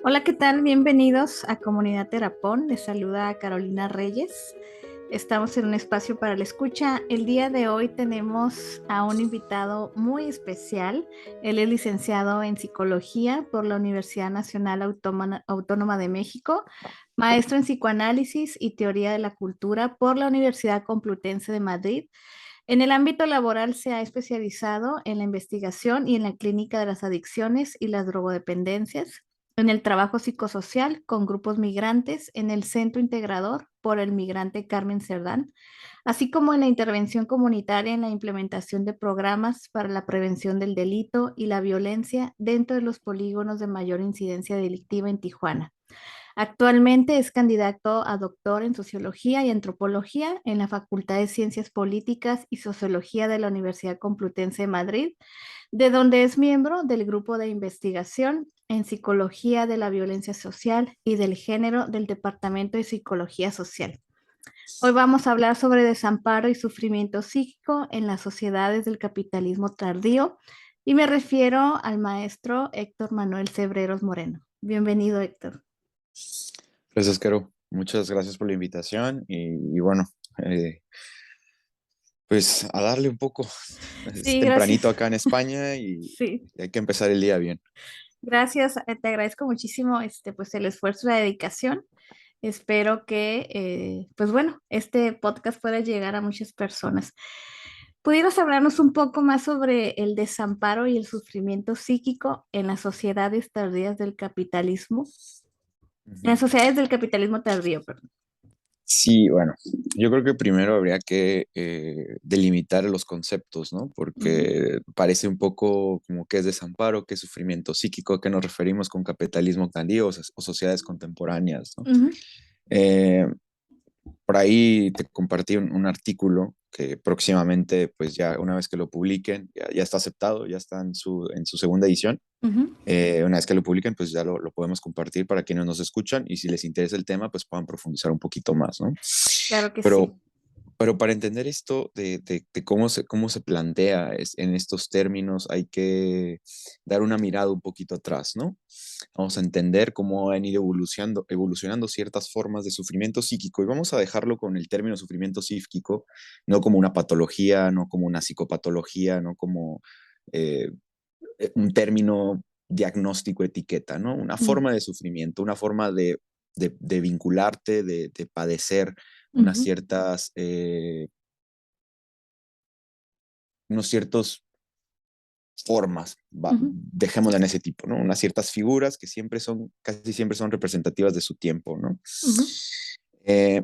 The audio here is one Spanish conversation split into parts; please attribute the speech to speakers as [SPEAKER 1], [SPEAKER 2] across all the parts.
[SPEAKER 1] Hola, ¿qué tal? Bienvenidos a Comunidad Terapón. Les saluda Carolina Reyes. Estamos en un espacio para la escucha. El día de hoy tenemos a un invitado muy especial. Él es licenciado en psicología por la Universidad Nacional Autónoma de México, maestro en psicoanálisis y teoría de la cultura por la Universidad Complutense de Madrid. En el ámbito laboral se ha especializado en la investigación y en la clínica de las adicciones y las drogodependencias, en el trabajo psicosocial con grupos migrantes en el Centro Integrador por el migrante Carmen Cerdán, así como en la intervención comunitaria en la implementación de programas para la prevención del delito y la violencia dentro de los polígonos de mayor incidencia delictiva en Tijuana. Actualmente es candidato a doctor en Sociología y Antropología en la Facultad de Ciencias Políticas y Sociología de la Universidad Complutense de Madrid, de donde es miembro del grupo de investigación en Psicología de la Violencia Social y del Género del Departamento de Psicología Social. Hoy vamos a hablar sobre desamparo y sufrimiento psíquico en las sociedades del capitalismo tardío y me refiero al maestro Héctor Manuel Cebreros Moreno. Bienvenido, Héctor.
[SPEAKER 2] Gracias, Caro. Muchas gracias por la invitación y bueno, eh, pues a darle un poco. Es
[SPEAKER 1] Sí, gracias.
[SPEAKER 2] tempranito acá en España y
[SPEAKER 1] Sí,
[SPEAKER 2] hay que empezar el día bien.
[SPEAKER 1] gracias. Te agradezco muchísimo pues el esfuerzo y la dedicación. Espero que, pues bueno, este podcast pueda llegar a muchas personas. ¿Pudieras hablarnos un poco más sobre el desamparo y el sufrimiento psíquico en las sociedades tardías del capitalismo? En las
[SPEAKER 2] Ujú.
[SPEAKER 1] sociedades del capitalismo tardío, perdón.
[SPEAKER 2] Sí, bueno, yo creo que primero habría que delimitar los conceptos, ¿no?
[SPEAKER 1] Ujú,
[SPEAKER 2] Porque parece un poco como qué es desamparo, qué es sufrimiento psíquico, a qué nos referimos con capitalismo tardío o sociedades contemporáneas, ¿no?
[SPEAKER 1] ujú,
[SPEAKER 2] Eh, Por ahí te compartí un artículo que próximamente, pues ya una vez que lo publiquen, ya está aceptado, ya está en su segunda edición.
[SPEAKER 1] ujú.
[SPEAKER 2] Una vez que lo publiquen, pues ya lo podemos compartir para quienes nos escuchan y si les interesa el tema, pues puedan profundizar un poquito más, ¿no?
[SPEAKER 1] Claro que sí.
[SPEAKER 2] Pero, pero para entender esto de cómo se plantea en estos términos, hay que dar una mirada un poquito atrás, ¿no? Vamos a entender cómo han ido evolucionando ciertas formas de sufrimiento psíquico y vamos a dejarlo con el término sufrimiento psíquico, no como una patología, no como una psicopatología, no como eh, un término diagnóstico, etiqueta, ¿no? Una
[SPEAKER 1] Mm,
[SPEAKER 2] forma de sufrimiento, una forma de vincularte, de padecer unas
[SPEAKER 1] ujú,
[SPEAKER 2] ciertas, unos ciertos formas,
[SPEAKER 1] ujú,
[SPEAKER 2] dejémosla en ese tipo, ¿no? Unas ciertas figuras que casi siempre son representativas de su tiempo, ¿no?
[SPEAKER 1] ujú,
[SPEAKER 2] Eh,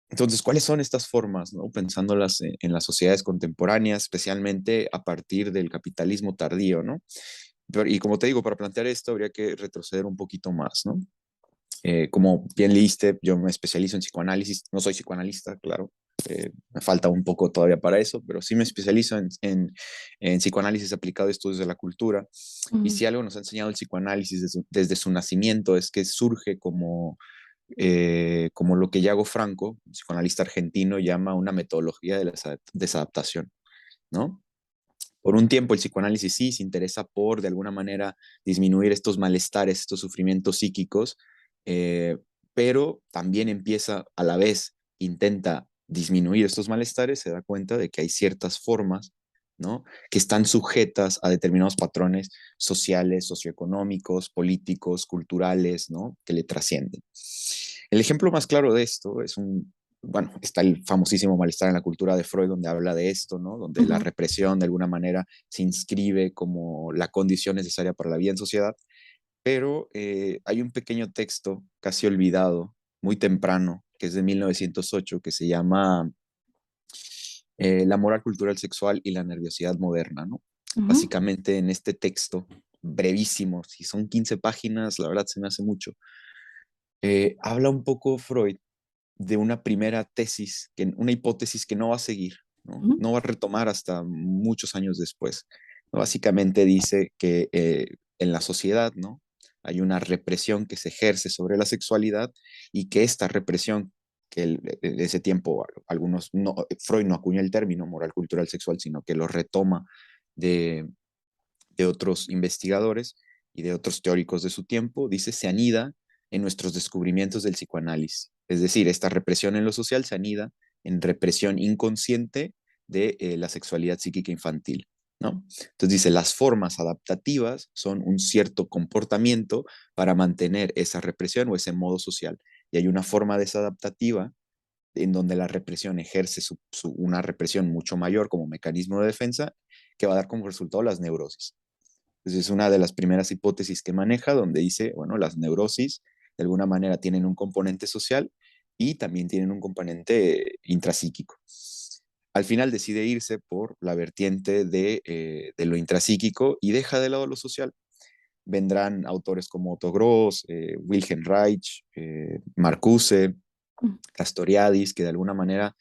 [SPEAKER 2] entonces, ¿cuáles son estas formas, ¿no? Pensándolas en las sociedades contemporáneas, especialmente a partir del capitalismo tardío, ¿no? Y como te digo, para plantear esto habría que retroceder un poquito más, ¿no? Como bien leíste, yo me especializo en psicoanálisis, no soy psicoanalista, claro, me falta un poco todavía para eso, pero sí me especializo en psicoanálisis aplicado a estudios de la cultura. Y
[SPEAKER 1] ujú.
[SPEAKER 2] si algo nos ha enseñado el psicoanálisis desde su nacimiento es que surge como lo que Yago Franco, un psicoanalista argentino, llama una metodología de la desadaptación, ¿no? Por un tiempo el psicoanálisis sí se interesa por, de alguna manera, disminuir estos malestares, estos sufrimientos psíquicos, eh, pero también empieza a la vez, intenta disminuir estos malestares, se da cuenta de que hay ciertas formas, ¿no? Que están sujetas a determinados patrones sociales, socioeconómicos, políticos, culturales, ¿no? Que le trascienden. El ejemplo más claro de esto bueno, está el famosísimo Malestar en la cultura de Freud, donde habla de esto, ¿no? Donde la
[SPEAKER 1] Ujú.
[SPEAKER 2] represión de alguna manera se inscribe como la condición necesaria para la vida en sociedad, pero hay un pequeño texto casi olvidado, muy temprano, que es de 1908, que se llama La moral cultural sexual y la nerviosidad moderna, ¿no?
[SPEAKER 1] Ujú,
[SPEAKER 2] Básicamente en este texto, brevísimo, si son 15 páginas, la verdad se me hace mucho, habla un poco Freud de una primera tesis, una hipótesis que no va a seguir, ¿no?
[SPEAKER 1] ujú,
[SPEAKER 2] No va a retomar hasta muchos años después. ¿No? Básicamente dice que en la sociedad, ¿no? Hay una represión que se ejerce sobre la sexualidad y que esta represión, de ese tiempo algunos, no, Freud no acuña el término moral cultural sexual, sino que lo retoma de, de otros investigadores, y de otros teóricos de su tiempo, dice, se anida en nuestros descubrimientos del psicoanálisis. Es decir, esta represión en lo social se anida en represión inconsciente de la sexualidad psíquica infantil, ¿no? Entonces dice, las formas adaptativas son un cierto comportamiento para mantener esa represión o ese modo social. Y hay una forma desadaptativa en donde la represión ejerce una represión mucho mayor como mecanismo de defensa que va a dar como resultado las neurosis. Entonces es una de las primeras hipótesis que maneja donde dice, bueno, las neurosis de alguna manera tienen un componente social y también tienen un componente intrapsíquico. Al final decide irse por la vertiente de lo intrapsíquico y deja de lado lo social. Vendrán autores como Otto Gross, Wilhelm Reich, Marcuse,
[SPEAKER 1] Mm,
[SPEAKER 2] Castoriadis, que de alguna manera,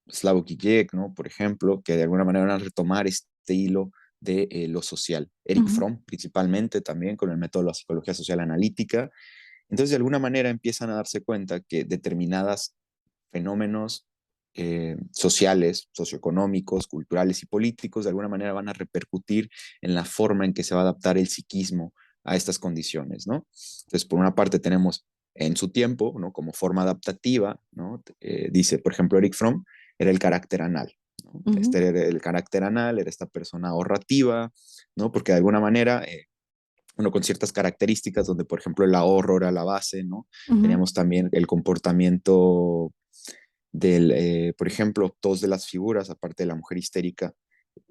[SPEAKER 2] Slavoj Žižek, ¿no? Por ejemplo, que de alguna manera van a retomar este hilo de lo social. Eric
[SPEAKER 1] ujú,
[SPEAKER 2] Fromm, principalmente, también con el método de la psicología social analítica. Entonces, de alguna manera empiezan a darse cuenta que determinados fenómenos sociales, socioeconómicos, culturales y políticos, de alguna manera van a repercutir en la forma en que se va a adaptar el psiquismo a estas condiciones, ¿no? Entonces, por una parte tenemos en su tiempo, ¿no? Como forma adaptativa, ¿no? Dice, por ejemplo, Eric Fromm era el carácter anal, ¿no?
[SPEAKER 1] ujú,
[SPEAKER 2] Este era el carácter anal, era esta persona ahorrativa, ¿no? Porque de alguna manera, bueno, con ciertas características donde, por ejemplo, el ahorro era la base, ¿no?
[SPEAKER 1] ujú,
[SPEAKER 2] Teníamos también el comportamiento del, por ejemplo, dos de las figuras, aparte de la mujer histérica,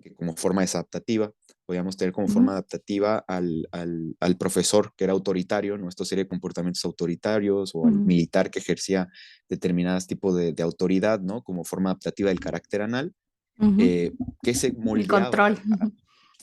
[SPEAKER 2] que como forma desadaptativa, podíamos tener como forma
[SPEAKER 1] ujú,
[SPEAKER 2] adaptativa al profesor que era autoritario, ¿no? Esta serie de comportamientos autoritarios, o al
[SPEAKER 1] ujú,
[SPEAKER 2] militar que ejercía determinados tipos de autoridad, ¿no? Como forma adaptativa del carácter anal,
[SPEAKER 1] ujú.
[SPEAKER 2] eh, que se
[SPEAKER 1] El
[SPEAKER 2] moldeaba
[SPEAKER 1] control. Ujú,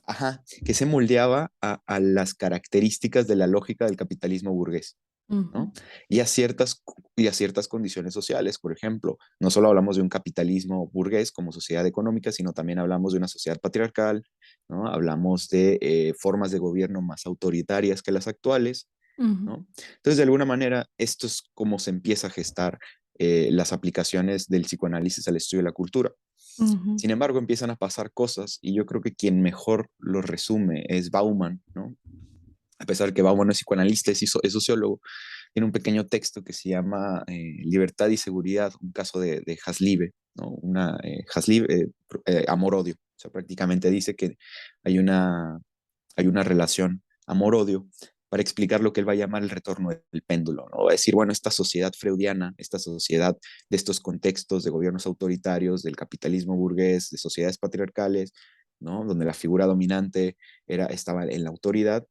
[SPEAKER 2] ajá, que se moldeaba a las características de la lógica del capitalismo burgués.
[SPEAKER 1] ujú,
[SPEAKER 2] ¿No? Y a ciertas condiciones sociales. Por ejemplo, no solo hablamos de un capitalismo burgués como sociedad económica, sino también hablamos de una sociedad patriarcal, ¿no? Hablamos de formas de gobierno más autoritarias que las actuales,
[SPEAKER 1] ujú,
[SPEAKER 2] ¿no? Entonces, de alguna manera, esto es como se empieza a gestar las aplicaciones del psicoanálisis al estudio de la cultura.
[SPEAKER 1] ujú,
[SPEAKER 2] Sin embargo, empiezan a pasar cosas y yo creo que quien mejor lo resume es Bauman, ¿no? A pesar de que Bauman no es psicoanalista, es sociólogo, tiene un pequeño texto que se llama Libertad y Seguridad, un caso de Haslibe, ¿no? Una Haslibe, amor-odio. O sea, prácticamente dice que hay una relación amor-odio para explicar lo que él va a llamar el retorno del péndulo, ¿no? Va a decir, bueno, esta sociedad freudiana, esta sociedad de estos contextos de gobiernos autoritarios, del capitalismo burgués, de sociedades patriarcales, ¿no? Donde la figura dominante estaba en la autoridad,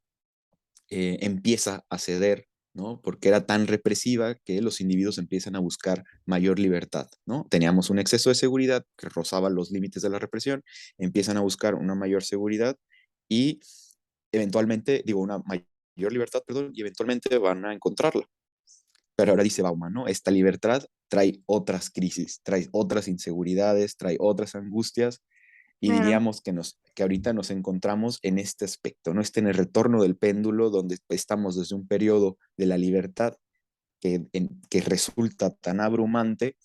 [SPEAKER 2] empieza a ceder, ¿no? Porque era tan represiva que los individuos empiezan a buscar mayor libertad, ¿no? Teníamos un exceso de seguridad que rozaba los límites de la represión, empiezan a buscar una mayor seguridad y eventualmente, digo, una mayor libertad, perdón, y eventualmente van a encontrarla. Pero ahora dice Bauman, ¿no? Esta libertad trae otras crisis, trae otras inseguridades, trae otras angustias y
[SPEAKER 1] claro.
[SPEAKER 2] diríamos que ahorita nos encontramos en este aspecto, ¿no? En el retorno del péndulo, donde estamos desde un periodo de la libertad que resulta tan abrumante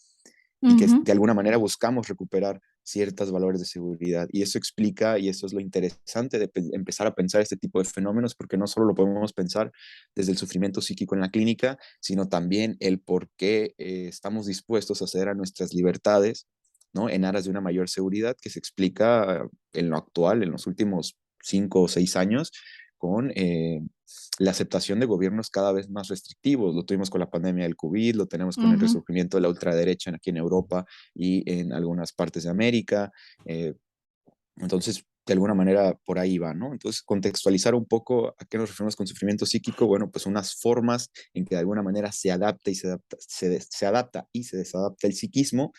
[SPEAKER 2] y que
[SPEAKER 1] Ujú,
[SPEAKER 2] de alguna manera buscamos recuperar ciertos valores de seguridad. Y eso explica, y eso es lo interesante de empezar a pensar este tipo de fenómenos, porque no solo lo podemos pensar desde el sufrimiento psíquico en la clínica, sino también el por qué estamos dispuestos a ceder a nuestras libertades, ¿no? En aras de una mayor seguridad que se explica en lo actual, en los últimos 5 o 6 años, con la aceptación de gobiernos cada vez más restrictivos. Lo tuvimos con la pandemia del COVID, lo tenemos con el
[SPEAKER 1] ujú.
[SPEAKER 2] resurgimiento de la ultraderecha aquí en Europa y en algunas partes de América. Eh, entonces, de alguna manera, por ahí va, ¿no? Entonces, contextualizar un poco a qué nos referimos con sufrimiento psíquico, bueno, pues unas formas en que de alguna manera se adapta y se adapta y se desadapta el psiquismo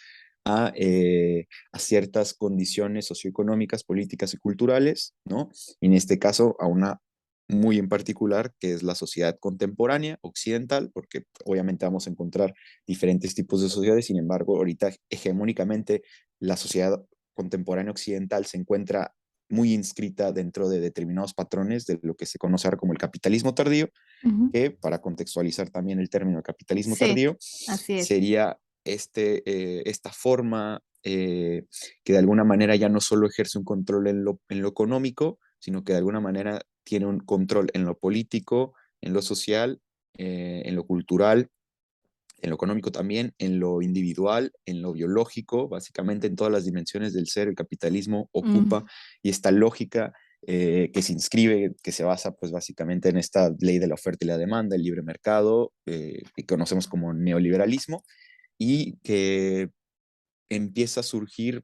[SPEAKER 2] a ciertas condiciones socioeconómicas, políticas y culturales, ¿no? Y en este caso, a una muy en particular, que es la sociedad contemporánea, occidental, porque obviamente vamos a encontrar diferentes tipos de sociedades, sin embargo, ahorita hegemónicamente la sociedad contemporánea occidental se encuentra muy inscrita dentro de determinados patrones de lo que se conoce ahora como el capitalismo tardío,
[SPEAKER 1] Ujú.
[SPEAKER 2] que para contextualizar también el término capitalismo
[SPEAKER 1] Sí,
[SPEAKER 2] tardío,
[SPEAKER 1] así es.
[SPEAKER 2] sería esta forma que de alguna manera ya no solo ejerce un control en lo económico, sino que de alguna manera tiene un control en lo político, en lo social, en lo cultural, en lo económico también, en lo individual, en lo biológico, básicamente en todas las dimensiones del ser, el capitalismo ocupa,
[SPEAKER 1] Mm,
[SPEAKER 2] y esta lógica que se inscribe, que se basa pues básicamente en esta ley de la oferta y la demanda, el libre mercado, que conocemos como neoliberalismo, y que empieza a surgir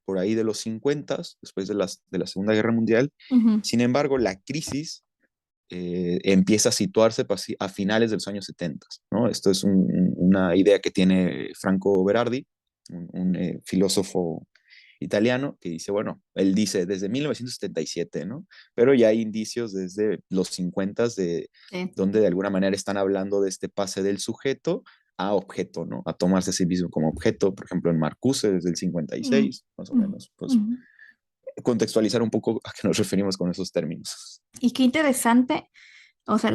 [SPEAKER 2] por ahí de los 50, después de la Segunda Guerra Mundial.
[SPEAKER 1] ujú,
[SPEAKER 2] Sin embargo, la crisis empieza a situarse a finales de los años 70, ¿no? Esto es una idea que tiene Franco Berardi, un filósofo italiano, que dice, bueno, él dice desde 1977, ¿no? Pero ya hay indicios desde los 50
[SPEAKER 1] sí.
[SPEAKER 2] donde de alguna manera están hablando de este pase del sujeto a objeto, ¿no? A tomarse a sí mismo como objeto, por ejemplo, en Marcuse desde el
[SPEAKER 1] Mm,
[SPEAKER 2] 56, más o
[SPEAKER 1] mm,
[SPEAKER 2] menos, pues
[SPEAKER 1] mm.
[SPEAKER 2] contextualizar un poco a qué nos referimos con esos términos.
[SPEAKER 1] Y qué interesante, o sea,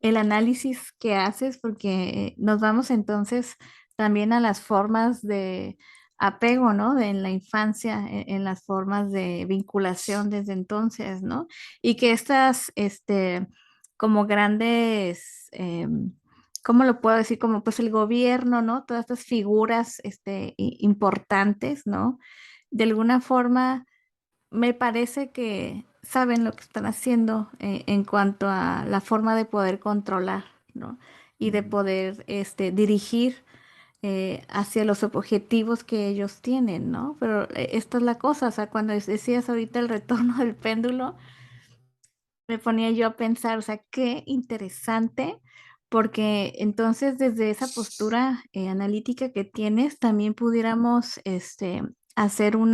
[SPEAKER 1] el análisis que haces, porque nos vamos entonces también a las formas de apego, ¿no? De en la infancia, en las formas de vinculación desde entonces, ¿no? Y que estas, como grandes, ¿cómo lo puedo decir? Como pues el gobierno, ¿no? Todas estas figuras, importantes, ¿no? De alguna forma me parece que saben lo que están haciendo en cuanto a la forma de poder controlar, ¿no? Y de poder dirigir hacia los objetivos que ellos tienen, ¿no? Pero esta es la cosa, o sea, cuando decías ahorita el retorno del péndulo, me ponía yo a pensar, o sea, qué interesante, porque entonces desde esa postura analítica que tienes, también pudiéramos hacer un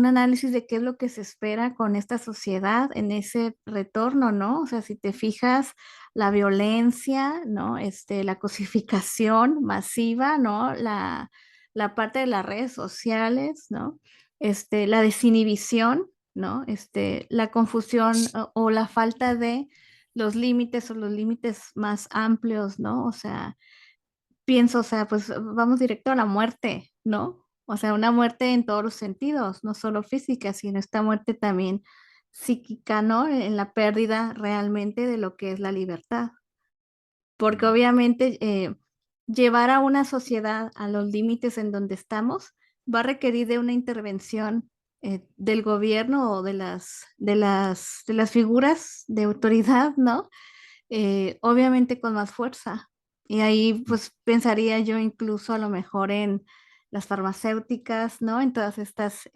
[SPEAKER 1] análisis de qué es lo que se espera con esta sociedad en ese retorno, ¿no? O sea, si te fijas, la violencia, ¿no? La cosificación masiva, ¿no? La parte de las redes sociales, ¿no? La desinhibición, ¿no? La confusión o la falta de los límites o los límites más amplios, ¿no? O sea, pienso, o sea, pues vamos directo a la muerte, ¿no? O sea, una muerte en todos los sentidos, no solo física, sino esta muerte también psíquica, ¿no? En la pérdida realmente de lo que es la libertad. Porque
[SPEAKER 2] Mm.
[SPEAKER 1] obviamente llevar a una sociedad a los límites en donde estamos va a requerir de una intervención del gobierno o de las figuras de autoridad, ¿no? Obviamente con más fuerza. Y ahí pues pensaría yo incluso a lo mejor en las farmacéuticas, ¿no? En todas estas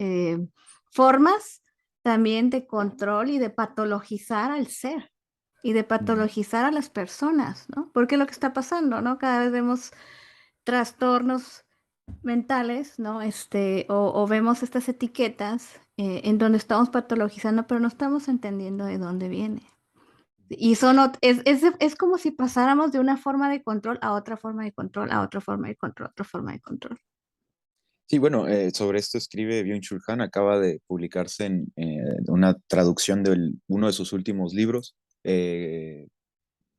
[SPEAKER 1] formas también de control y de patologizar al ser y de
[SPEAKER 2] Mm.
[SPEAKER 1] patologizar a las personas, ¿no? Porque es lo que está pasando, ¿no? Cada vez vemos trastornos mentales, ¿no? O vemos estas etiquetas en donde estamos patologizando, pero no estamos entendiendo de dónde viene. Y es como si pasáramos de una forma de control a otra forma de control, a otra forma de control, a otra forma de control.
[SPEAKER 2] Sí, bueno, sobre esto escribe Byung-Chul Han, acaba de publicarse en una traducción de uno de sus últimos libros.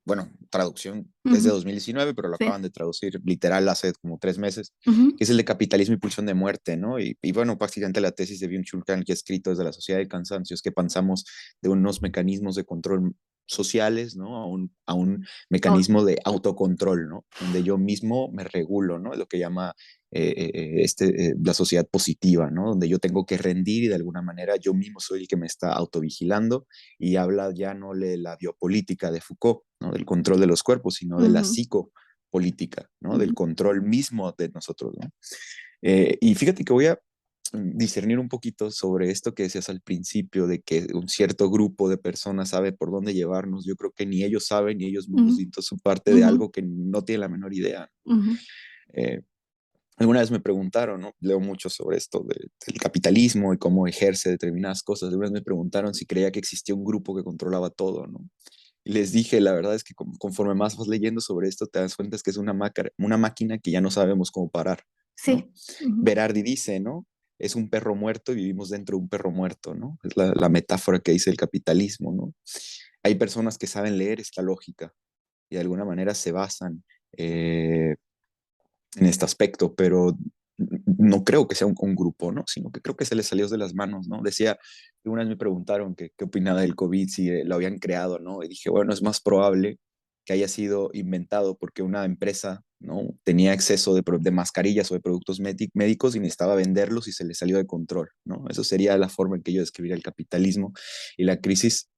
[SPEAKER 2] Bueno, traducción es de
[SPEAKER 1] Ujú,
[SPEAKER 2] 2019, pero lo
[SPEAKER 1] sí.
[SPEAKER 2] acaban de traducir literal hace como 3 meses,
[SPEAKER 1] Ujú,
[SPEAKER 2] que es el de Capitalismo y Pulsión de Muerte, ¿no? Y bueno, básicamente la tesis de Byung-Chul Han que ha escrito desde la sociedad del cansancio es que pensamos de unos mecanismos de control sociales, ¿no? A un
[SPEAKER 1] oh,
[SPEAKER 2] mecanismo de autocontrol, ¿no? Donde yo mismo me regulo, ¿no? Lo que llama la sociedad positiva, ¿no? Donde yo tengo que rendir y de alguna manera yo mismo soy el que me está autovigilando, y habla ya no de la biopolítica de Foucault, ¿no? Del control de los cuerpos, sino de la
[SPEAKER 1] ujú,
[SPEAKER 2] psicopolítica, ¿no? Del
[SPEAKER 1] ujú,
[SPEAKER 2] control mismo de nosotros, ¿no? Y fíjate que voy a discernir un poquito sobre esto que decías al principio, de que un cierto grupo de personas sabe por dónde llevarnos. Yo creo que ni ellos saben, ni ellos mismos,
[SPEAKER 1] ujú,
[SPEAKER 2] siento su parte de
[SPEAKER 1] ujú,
[SPEAKER 2] algo que no tienen la menor idea.
[SPEAKER 1] ujú.
[SPEAKER 2] Eh, Alguna vez me preguntaron, ¿no? Leo mucho sobre esto del capitalismo y cómo ejerce determinadas cosas. Alguna vez me preguntaron si creía que existía un grupo que controlaba todo, ¿no? Y les dije, la verdad es que conforme más vas leyendo sobre esto, te das cuenta que es una máquina que ya no sabemos cómo parar, ¿no?
[SPEAKER 1] Sí. Ujú,
[SPEAKER 2] Berardi dice, ¿no? Es un perro muerto y vivimos dentro de un perro muerto, ¿no? Es la metáfora que dice el capitalismo, ¿no? Hay personas que saben leer esta lógica y de alguna manera se basan en este aspecto, pero no creo que sea un grupo, ¿no? Sino que creo que se les salió de las manos, ¿no? Decía, una vez me preguntaron qué opinaba del COVID, si lo habían creado, ¿no? Y dije, bueno, es más probable que haya sido inventado porque una empresa, ¿no? Tenía exceso de mascarillas o de productos médicos y necesitaba venderlos y se les salió de control, ¿no? Eso sería la forma en que yo describiría el capitalismo y la crisis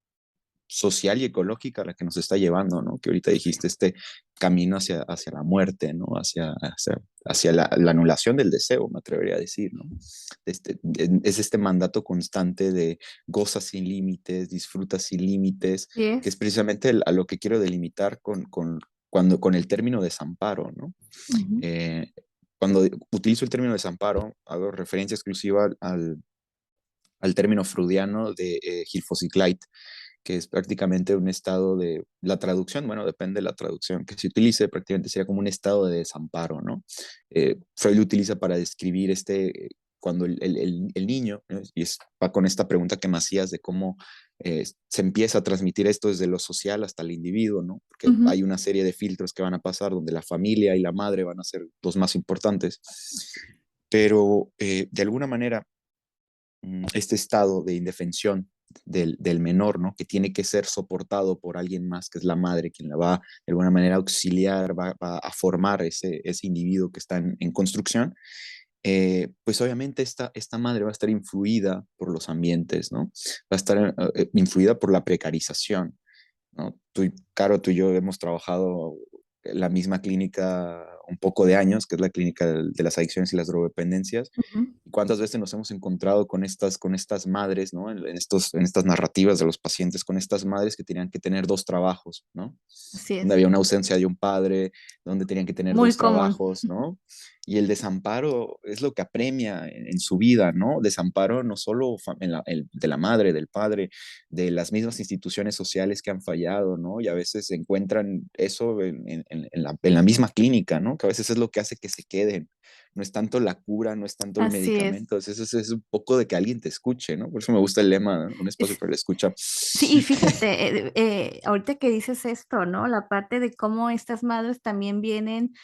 [SPEAKER 2] social y ecológica a la que nos está llevando, ¿no? Que ahorita dijiste, este camino hacia la muerte, ¿no? Hacia la anulación del deseo, me atrevería a decir, ¿no? Es este mandato constante de goza sin límites, disfruta sin límites,
[SPEAKER 1] Sí
[SPEAKER 2] que es
[SPEAKER 1] es.
[SPEAKER 2] precisamente a lo que quiero delimitar con el término desamparo, ¿no?
[SPEAKER 1] Ujú,
[SPEAKER 2] Eh, Cuando utilizo el término desamparo, hago referencia exclusiva al término freudiano de Gilfosiclite, que es prácticamente un estado de, la traducción, bueno, depende de la traducción que se utilice, prácticamente sería como un estado de desamparo, ¿no? Freud lo utiliza para describir cuando el niño, ¿no? Y va con esta pregunta que me hacías de cómo se empieza a transmitir esto desde lo social hasta el individuo, ¿no? Porque
[SPEAKER 1] ujú.
[SPEAKER 2] hay una serie de filtros que van a pasar donde la familia y la madre van a ser los más importantes, pero de alguna manera este estado de indefensión del menor, ¿no? Que tiene que ser soportado por alguien más, que es la madre, quien la va de alguna manera a auxiliar, va a formar ese individuo que está en construcción, pues obviamente esta madre va a estar influida por los ambientes, ¿no? Va a estar influida por la precarización, ¿no? Caro, tú y yo hemos trabajado en la misma clínica un poco de años, que es la clínica de las adicciones y las drogodependencias,
[SPEAKER 1] Ujú.
[SPEAKER 2] cuántas veces nos hemos encontrado con estas madres, ¿no? En estas narrativas de los pacientes, con estas madres que tenían que tener dos trabajos, ¿no?
[SPEAKER 1] Así
[SPEAKER 2] Donde
[SPEAKER 1] es.
[SPEAKER 2] había una ausencia de un padre, donde tenían que tener
[SPEAKER 1] Muy
[SPEAKER 2] dos
[SPEAKER 1] común.
[SPEAKER 2] trabajos, ¿no? Y el desamparo es lo que apremia en su vida, ¿no? Desamparo no solo de la madre, del padre, de las mismas instituciones sociales que han fallado, ¿no? Y a veces encuentran eso en la misma clínica, ¿no? Que a veces es lo que hace que se queden. No es tanto la cura, no es tanto el
[SPEAKER 1] Así es.
[SPEAKER 2] medicamento, es un poco de que alguien te escuche, ¿no? Por eso me gusta el lema, ¿no? Un espacio
[SPEAKER 1] Es-
[SPEAKER 2] para la escucha.
[SPEAKER 1] sí, y fíjate, ahorita que dices esto, ¿no? La parte de cómo estas madres también vienen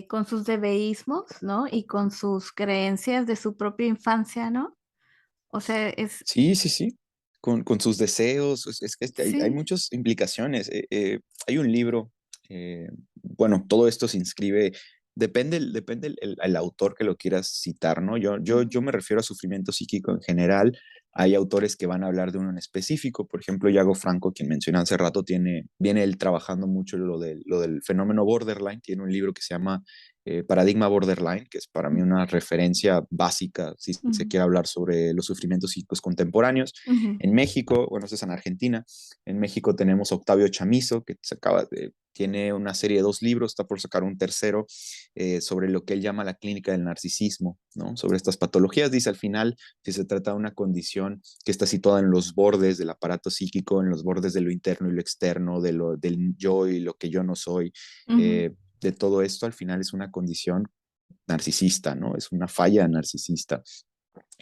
[SPEAKER 1] con sus debeísmos, ¿no? Y con sus creencias de su propia infancia, ¿no? O sea, es,
[SPEAKER 2] Sí, sí, sí. Con sus deseos, es que hay
[SPEAKER 1] sí.
[SPEAKER 2] muchas implicaciones. Hay un libro, bueno, todo esto se inscribe, depende el autor que lo quieras citar, ¿no? Yo me refiero a sufrimiento psíquico en general. Hay autores que van a hablar de uno en específico. Por ejemplo, Yago Franco, quien mencioné hace rato, viene él trabajando mucho lo del fenómeno borderline. Tiene un libro que se llama Paradigma Borderline, que es para mí una referencia básica si se
[SPEAKER 1] Ujú,
[SPEAKER 2] quiere hablar sobre los sufrimientos psíquicos contemporáneos.
[SPEAKER 1] ujú,
[SPEAKER 2] En México, bueno, eso es en Argentina, en México tenemos a Octavio Chamizo, tiene una serie de 2 libros, está por sacar un tercero sobre lo que él llama la clínica del narcisismo, ¿no? Sobre estas patologías, dice al final, si se trata de una condición que está situada en los bordes del aparato psíquico, en los bordes de lo interno y lo externo, del yo y lo que yo no soy,
[SPEAKER 1] ujú.
[SPEAKER 2] de todo esto, al final es una condición narcisista, ¿no? Es una falla narcisista.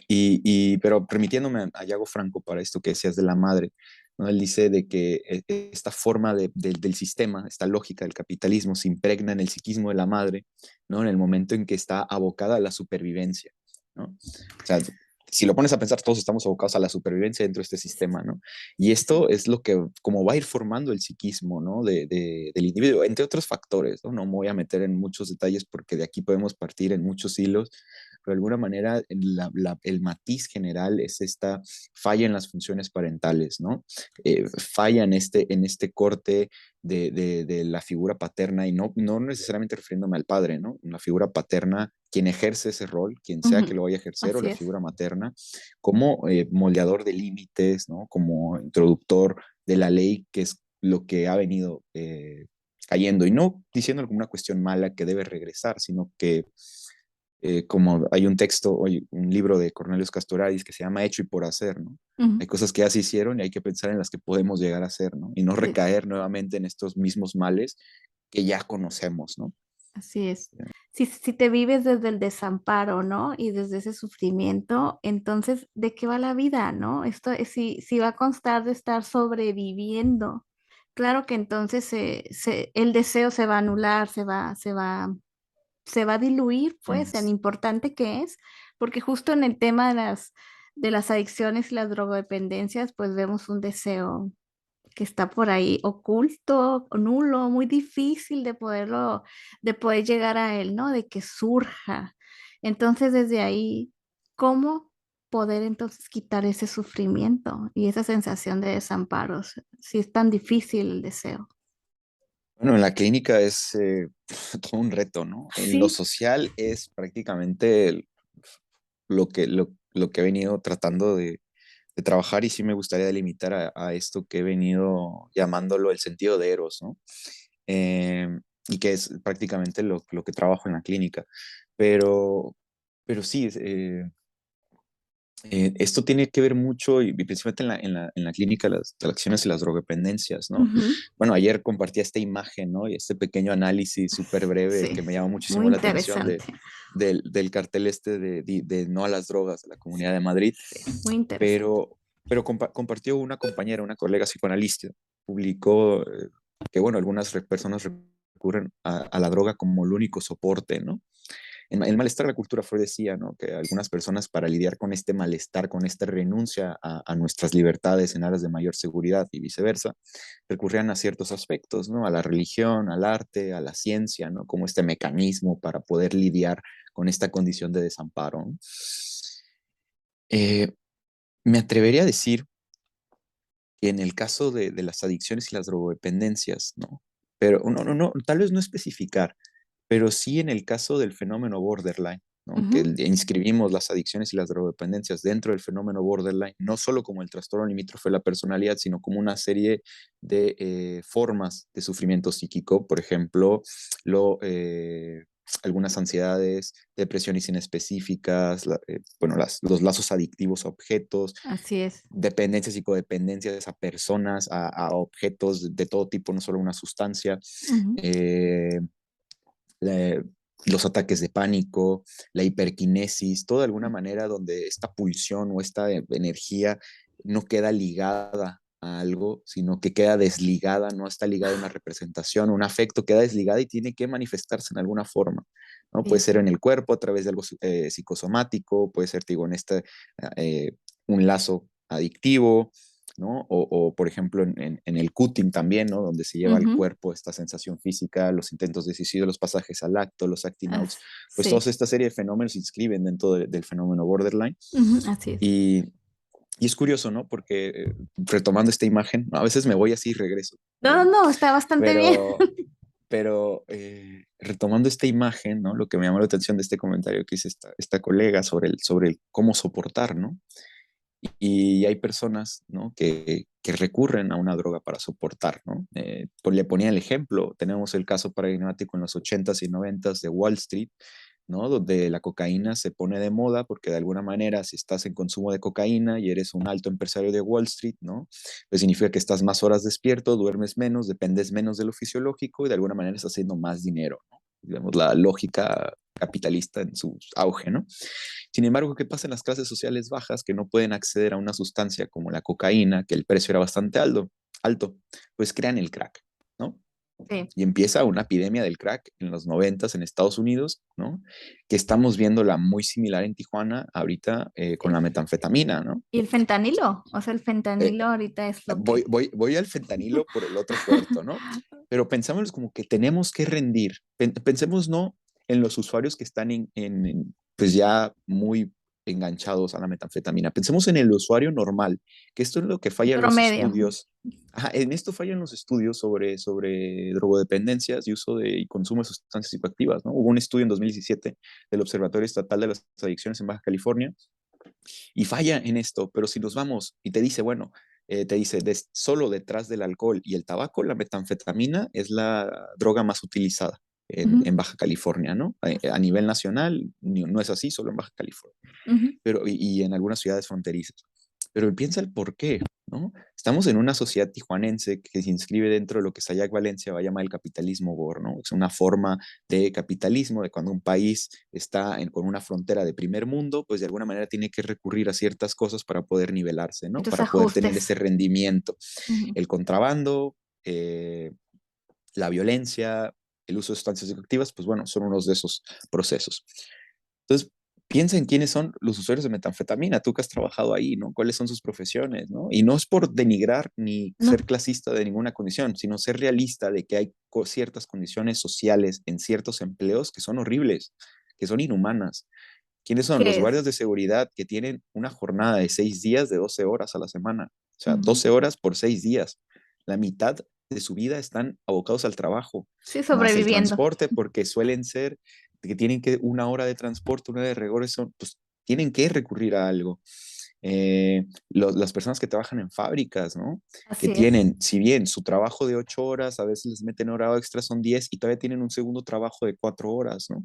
[SPEAKER 2] Pero remitiéndome a Yago Franco para esto que decías de la madre, ¿no? Él dice de que esta forma del sistema, esta lógica del capitalismo se impregna en el psiquismo de la madre, ¿no? En el momento en que está abocada a la supervivencia, ¿no? O sea, si lo pones a pensar, todos estamos abocados a la supervivencia dentro de este sistema, ¿no? Y esto
[SPEAKER 1] Sí.
[SPEAKER 2] es lo que, como va a ir formando el psiquismo, ¿no? Del individuo, entre otros factores, ¿no? No me voy a meter en muchos detalles porque de aquí podemos partir en muchos hilos, pero de alguna manera el matiz general es esta falla en las funciones parentales, ¿no? Falla en este corte de la figura paterna y no necesariamente refiriéndome al padre, ¿no? La figura paterna, quien ejerce ese rol, quien sea que
[SPEAKER 1] Ujú.
[SPEAKER 2] lo vaya a ejercer, o
[SPEAKER 1] Así
[SPEAKER 2] la
[SPEAKER 1] es.
[SPEAKER 2] figura materna, como moldeador de límites, ¿no? Como introductor de la ley, que es lo que ha venido cayendo, y no diciéndolo como una cuestión mala que debe regresar, sino que como hay un texto, un libro de Cornelius Castoriadis que se llama Hecho y por hacer, ¿no?
[SPEAKER 1] Ujú.
[SPEAKER 2] Hay cosas que ya se hicieron y hay que pensar en las que podemos llegar a hacer, ¿no? Y no
[SPEAKER 1] Sí.
[SPEAKER 2] recaer nuevamente en estos mismos males que ya conocemos, ¿no?
[SPEAKER 1] Así es. Si te vives desde el desamparo, ¿no? Y desde ese sufrimiento, entonces, ¿de qué va la vida, no? Esto es si va a constar de estar sobreviviendo. Claro que entonces el deseo se va a anular, se va a diluir, pues, tan
[SPEAKER 2] Mm.
[SPEAKER 1] importante que es, porque justo en el tema de las adicciones y las drogodependencias, pues vemos un deseo que está por ahí oculto, o nulo, muy difícil de poder llegar a él, ¿no? De que surja. Entonces, desde ahí, ¿cómo poder entonces quitar ese sufrimiento y esa sensación de desamparo si es tan difícil el deseo?
[SPEAKER 2] Bueno, en la clínica es todo un reto, ¿no? En lo
[SPEAKER 1] Sí.
[SPEAKER 2] social es prácticamente lo que he venido tratando de trabajar y sí me gustaría delimitar a esto que he venido llamándolo el sentido de Eros, ¿no? Eh, y que es prácticamente lo que trabajo en la clínica. Pero, pero sí, esto tiene que ver mucho, y principalmente en la clínica, las adicciones y las drogodependencias, ¿no?
[SPEAKER 1] Ujú.
[SPEAKER 2] Bueno, ayer compartí esta imagen, ¿no? Y este pequeño análisis súper breve
[SPEAKER 1] Sí,
[SPEAKER 2] que me llamó
[SPEAKER 1] muy
[SPEAKER 2] muchísimo la atención
[SPEAKER 1] interesante.
[SPEAKER 2] del cartel este de no a las drogas de la Comunidad de Madrid,
[SPEAKER 1] Sí, muy interesante.
[SPEAKER 2] pero, compartió una compañera, una colega psicoanalista, publicó que, bueno, algunas personas recurren a la droga como el único soporte, ¿no? El malestar de la cultura Freud decía, ¿no? Que algunas personas para lidiar con este malestar, con esta renuncia a nuestras libertades en aras de mayor seguridad y viceversa, recurrían a ciertos aspectos, ¿no? A la religión, al arte, a la ciencia, ¿no? Como este mecanismo para poder lidiar con esta condición de desamparo, ¿no? Eh, Me atrevería a decir que en el caso de las adicciones y las drogodependencias, ¿no? Pero no, tal vez no especificar, pero sí en el caso del fenómeno borderline, ¿no? Que
[SPEAKER 1] Ujú.
[SPEAKER 2] inscribimos las adicciones y las drogodependencias dentro del fenómeno borderline, no solo como el trastorno limítrofe de la personalidad, sino como una serie de formas de sufrimiento psíquico, por ejemplo, lo, algunas ansiedades, depresiones inespecíficas, bueno, los lazos adictivos a objetos,
[SPEAKER 1] Así es.
[SPEAKER 2] dependencias y codependencias a personas, a objetos de todo tipo, no solo una sustancia.
[SPEAKER 1] Ujú.
[SPEAKER 2] Eh, la- los ataques de pánico, la hiperquinesis, todo de alguna manera donde esta pulsión o esta energía no queda ligada a algo, sino que queda desligada, no está ligada a una representación, un afecto, queda desligada y tiene que manifestarse en alguna forma, ¿no? Puede
[SPEAKER 1] Sí.
[SPEAKER 2] ser en el cuerpo a través de algo psicosomático, puede ser, digo, en eh, un lazo adictivo, ¿no? Por ejemplo, en el cutting también, ¿no? Donde se lleva al
[SPEAKER 1] Ujú.
[SPEAKER 2] cuerpo esta sensación física, los intentos de suicidio, los pasajes al acto, los acting outs, pues toda
[SPEAKER 1] Sí.
[SPEAKER 2] esta serie de fenómenos se inscriben dentro del fenómeno borderline.
[SPEAKER 1] Ujú. Así es.
[SPEAKER 2] Y, y es curioso, ¿no? Porque retomando esta imagen, a veces me voy así y regreso,
[SPEAKER 1] No, no, no, está bastante bien.
[SPEAKER 2] pero, retomando esta imagen, ¿no? Lo que me llamó la atención de este comentario que hizo esta colega sobre el cómo soportar, ¿no? Y hay personas, ¿no? que recurren a una droga para soportar, ¿no? Pues le ponía el ejemplo, tenemos el caso paradigmático en los 80s y 90s de Wall Street, ¿no? Donde la cocaína se pone de moda porque de alguna manera si estás en consumo de cocaína y eres un alto empresario de Wall Street, ¿no? Pues significa que estás más horas despierto, duermes menos, dependes menos de lo fisiológico y de alguna manera estás haciendo más dinero, ¿no? Digamos, la lógica capitalista en su auge, ¿no? Sin embargo, ¿qué pasa en las clases sociales bajas que no pueden acceder a una sustancia como la cocaína, que el precio era bastante alto? Pues crean el crack, ¿no?
[SPEAKER 1] Sí.
[SPEAKER 2] Y empieza una epidemia del crack en los 90 en Estados Unidos, ¿no? Que estamos viéndola muy similar en Tijuana ahorita con la metanfetamina, ¿no?
[SPEAKER 1] Y el fentanilo, o sea, el
[SPEAKER 2] Eh,
[SPEAKER 1] fentanilo ahorita es lo que...
[SPEAKER 2] voy al fentanilo por el otro puerto, ¿no? Pero pensamos como que tenemos que rendir. Pensemos no en los usuarios que están pues ya muy enganchados a la metanfetamina. Pensemos en el usuario normal, que esto es lo que falla en los
[SPEAKER 1] Promedio.
[SPEAKER 2] estudios. Ajá, en esto fallan los estudios sobre drogodependencias y uso y consumo de sustancias psicoactivas, ¿no? Hubo un estudio en 2017 del Observatorio Estatal de las Adicciones en Baja California y falla en esto, pero si nos vamos y te dice, bueno, te dice, solo detrás del alcohol y el tabaco, la metanfetamina es la droga más utilizada
[SPEAKER 1] Ujú.
[SPEAKER 2] en Baja California, ¿no? A nivel nacional no es así, solo en Baja California,
[SPEAKER 1] Ujú.
[SPEAKER 2] pero y en algunas ciudades fronterizas. Pero piensa el por qué, ¿no? Estamos en una sociedad tijuanense que se inscribe dentro de lo que Sayac Valencia va a llamar el capitalismo gore, ¿no? Es una forma de capitalismo, de cuando un país está con una frontera de primer mundo, pues de alguna manera tiene que recurrir a ciertas cosas para poder nivelarse, ¿no?
[SPEAKER 1] Estos
[SPEAKER 2] Para poder tener
[SPEAKER 1] ajustes.
[SPEAKER 2] ese rendimiento.
[SPEAKER 1] Ujú.
[SPEAKER 2] El contrabando, eh, la violencia, el uso de sustancias psicoactivas, pues bueno, son unos de esos procesos. Entonces, piensa en quiénes son los usuarios de metanfetamina, tú que has trabajado ahí, ¿no? ¿Cuáles son sus profesiones, ¿no? Y no es por denigrar ni ser
[SPEAKER 1] No,
[SPEAKER 2] clasista de ninguna condición, sino ser realista de que hay ciertas condiciones sociales en ciertos empleos que son horribles, que son inhumanas. ¿Quiénes son? Los
[SPEAKER 1] ¿qué es?
[SPEAKER 2] guardias de seguridad que tienen una jornada de 6 días de 12 horas a la semana. O sea,
[SPEAKER 1] Ujú.
[SPEAKER 2] 12 horas por 6 días. La mitad de su vida están abocados al trabajo,
[SPEAKER 1] Sí,
[SPEAKER 2] más el
[SPEAKER 1] sobreviviendo.
[SPEAKER 2] transporte, porque suelen ser que tienen que 1 hora de transporte, 1 hora de regreso, pues tienen que recurrir a algo. Las personas que trabajan en fábricas, ¿no? Que
[SPEAKER 1] Así es,
[SPEAKER 2] tienen, si bien su trabajo de 8 horas, a veces les meten hora extra, son 10 y todavía tienen un segundo trabajo de 4 horas, ¿no?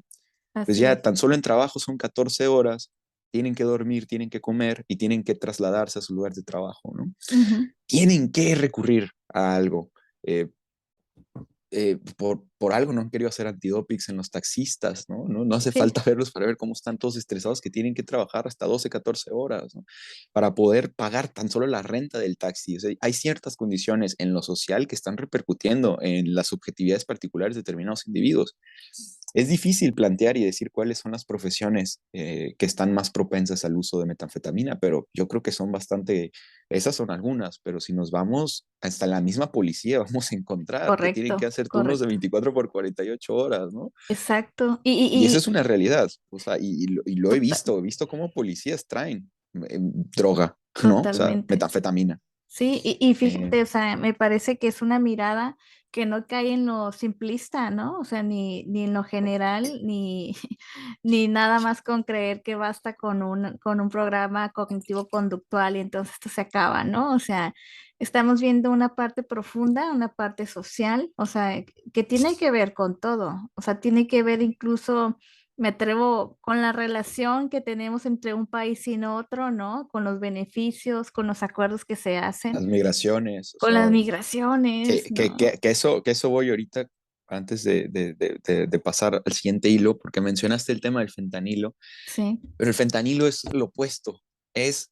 [SPEAKER 2] Pues
[SPEAKER 1] así
[SPEAKER 2] ya
[SPEAKER 1] es.
[SPEAKER 2] tan solo en trabajo son 14 horas, tienen que dormir, tienen que comer y tienen que trasladarse a su lugar de trabajo, ¿no?
[SPEAKER 1] Ujú.
[SPEAKER 2] Tienen que recurrir a algo. Eh, por algo no han querido hacer antidopings en los taxistas, ¿no? No hace
[SPEAKER 1] Sí,
[SPEAKER 2] falta verlos para ver cómo están todos estresados que tienen que trabajar hasta 12, 14 horas, ¿no? Para poder pagar tan solo la renta del taxi. O sea, hay ciertas condiciones en lo social que están repercutiendo en las subjetividades particulares de determinados individuos. Es difícil plantear y decir cuáles son las profesiones que están más propensas al uso de metanfetamina, pero yo creo que son bastante, esas son algunas, pero si nos vamos hasta la misma policía, vamos a encontrar que tienen que
[SPEAKER 1] correcto,
[SPEAKER 2] hacer turnos de
[SPEAKER 1] correcto.
[SPEAKER 2] 24 por 48 horas, ¿no?
[SPEAKER 1] Exacto.
[SPEAKER 2] Y esa es una realidad, o sea, y lo
[SPEAKER 1] Tota-
[SPEAKER 2] he visto cómo policías traen droga, ¿no? O sea,
[SPEAKER 1] totalmente.
[SPEAKER 2] metanfetamina.
[SPEAKER 1] Sí, y
[SPEAKER 2] Eh,
[SPEAKER 1] fíjate, o sea, me parece que es una mirada que no cae en lo simplista, ¿no? O sea, ni en lo general, ni, ni nada más con creer que basta con un programa cognitivo-conductual y entonces esto se acaba, ¿no? O sea, estamos viendo una parte profunda, una parte social, o sea, que tiene que ver con todo, o sea, tiene que ver incluso me atrevo con la relación que tenemos entre un país y otro, ¿no? Con los beneficios, con los acuerdos que se hacen,
[SPEAKER 2] las migraciones, o
[SPEAKER 1] con las
[SPEAKER 2] sea,
[SPEAKER 1] migraciones, ¿no?
[SPEAKER 2] que eso voy ahorita, antes de pasar al siguiente hilo, porque mencionaste el tema del fentanilo,
[SPEAKER 1] Sí,
[SPEAKER 2] pero el fentanilo es lo opuesto, es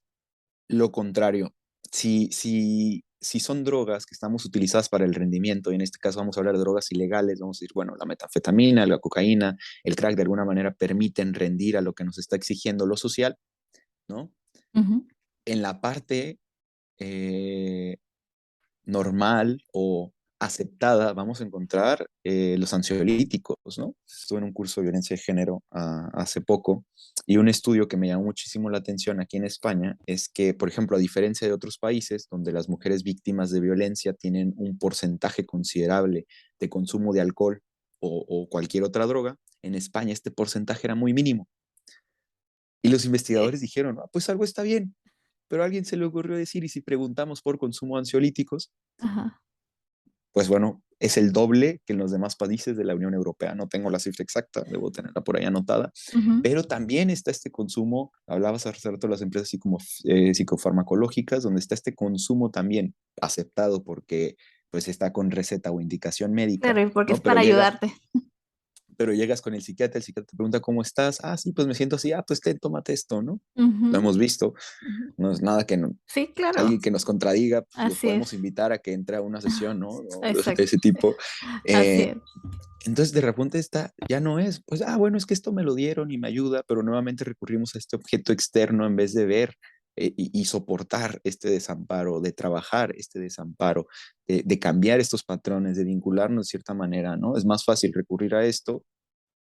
[SPEAKER 2] lo contrario. Si son drogas que estamos utilizadas para el rendimiento, y en este caso vamos a hablar de drogas ilegales, vamos a decir, bueno, la metanfetamina, la cocaína, el crack de alguna manera permiten rendir a lo que nos está exigiendo lo social, ¿no?
[SPEAKER 1] ujú,
[SPEAKER 2] En la parte eh, normal o aceptada, vamos a encontrar los ansiolíticos, ¿no? Estuve en un curso de violencia de género hace poco y un estudio que me llamó muchísimo la atención aquí en España es que, por ejemplo, a diferencia de otros países donde las mujeres víctimas de violencia tienen un porcentaje considerable de consumo de alcohol o cualquier otra droga, en España este porcentaje era muy mínimo. Y los
[SPEAKER 1] eh,
[SPEAKER 2] investigadores dijeron, ah, pues algo está bien, pero a alguien se le ocurrió decir, y si preguntamos por consumo de ansiolíticos,
[SPEAKER 1] ajá,
[SPEAKER 2] pues bueno, es el doble que en los demás países de la Unión Europea. No tengo la cifra exacta, debo tenerla por ahí anotada,
[SPEAKER 1] ujú.
[SPEAKER 2] pero también está este consumo, hablabas hace rato de las empresas psicofarmacológicas, donde está este consumo también aceptado porque pues está con receta o indicación médica,
[SPEAKER 1] Claro, y porque es
[SPEAKER 2] ¿no?
[SPEAKER 1] para ayudarte.
[SPEAKER 2] Pero llegas con el psiquiatra te pregunta cómo estás, ah, sí, pues me siento así, ah, pues tómate esto, ¿no? Lo
[SPEAKER 1] Ujú,
[SPEAKER 2] hemos visto,
[SPEAKER 1] ujú.
[SPEAKER 2] no es nada que no,
[SPEAKER 1] Sí, claro,
[SPEAKER 2] alguien que nos contradiga, pues lo
[SPEAKER 1] así es.
[SPEAKER 2] podemos invitar a que entre a una sesión, ¿no? O de
[SPEAKER 1] Exacto,
[SPEAKER 2] ese tipo.
[SPEAKER 1] así
[SPEAKER 2] Eh,
[SPEAKER 1] es.
[SPEAKER 2] entonces, de repente esta ya no es, pues, ah, bueno, es que esto me lo dieron y me ayuda, pero nuevamente recurrimos a este objeto externo en vez de ver y soportar este desamparo, de trabajar este desamparo, de cambiar estos patrones, de vincularnos de cierta manera, ¿no? Es más fácil recurrir a esto,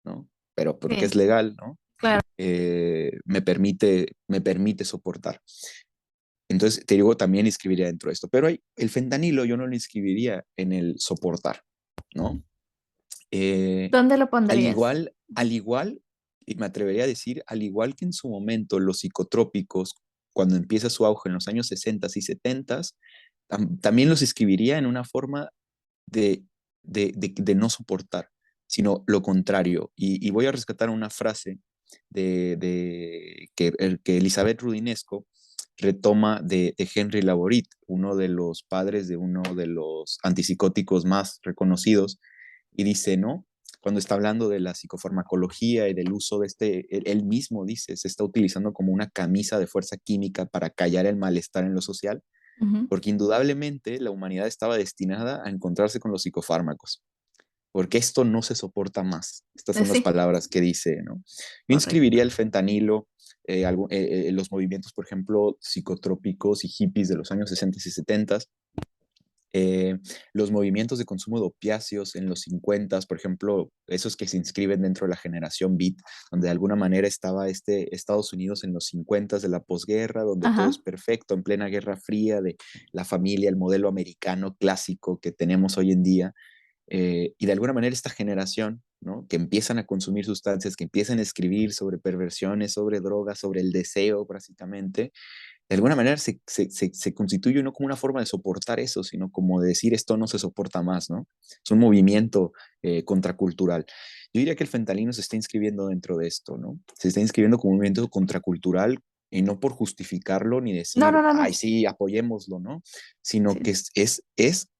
[SPEAKER 2] ¿no? Pero porque es
[SPEAKER 1] Sí,
[SPEAKER 2] legal, ¿no?
[SPEAKER 1] claro.
[SPEAKER 2] Me permite soportar. Entonces, te digo, también inscribiría dentro de esto. Pero el fentanilo yo no lo inscribiría en el soportar, ¿no? Eh,
[SPEAKER 1] ¿Dónde lo pondrías?
[SPEAKER 2] al igual, y me atrevería a decir, al igual que en su momento los psicotrópicos, cuando empieza su auge en los años 60 y 70, también los escribiría en una forma de, de no soportar, sino lo contrario. Y voy a rescatar una frase que Elizabeth Rudinesco retoma de Henry Laborit, uno de los padres de uno de los antipsicóticos más reconocidos, y dice, ¿no? Cuando está hablando de la psicofarmacología y del uso de él mismo dice, se está utilizando como una camisa de fuerza química para callar el malestar en lo social,
[SPEAKER 1] Ujú,
[SPEAKER 2] porque indudablemente la humanidad estaba destinada a encontrarse con los psicofármacos, porque esto no se soporta más. Estas son las
[SPEAKER 1] Sí,
[SPEAKER 2] palabras que dice, ¿no? Yo inscribiría
[SPEAKER 1] correcto.
[SPEAKER 2] el fentanilo, los movimientos, por ejemplo, psicotrópicos y hippies de los años 60 y 70, eh, los movimientos de consumo de opiáceos en los 50, por ejemplo, esos que se inscriben dentro de la generación Beat, donde de alguna manera estaba Estados Unidos en los 50 de la posguerra, donde todo es
[SPEAKER 1] Ajá.
[SPEAKER 2] perfecto, en plena Guerra Fría, de la familia, el modelo americano clásico que tenemos hoy en día, y de alguna manera esta generación, ¿no? Que empiezan a consumir sustancias, que empiezan a escribir sobre perversiones, sobre drogas, sobre el deseo, básicamente, de alguna manera se constituye no como una forma de soportar eso, sino como de decir esto no se soporta más, ¿no? Es un movimiento contracultural. Yo diría que el fentanilo se está inscribiendo dentro de esto, ¿no? Se está inscribiendo como un movimiento contracultural y no por justificarlo ni
[SPEAKER 1] No, no,
[SPEAKER 2] decir,
[SPEAKER 1] no,
[SPEAKER 2] ay,
[SPEAKER 1] no.
[SPEAKER 2] sí, apoyémoslo, ¿no? Sino que
[SPEAKER 1] Sí,
[SPEAKER 2] es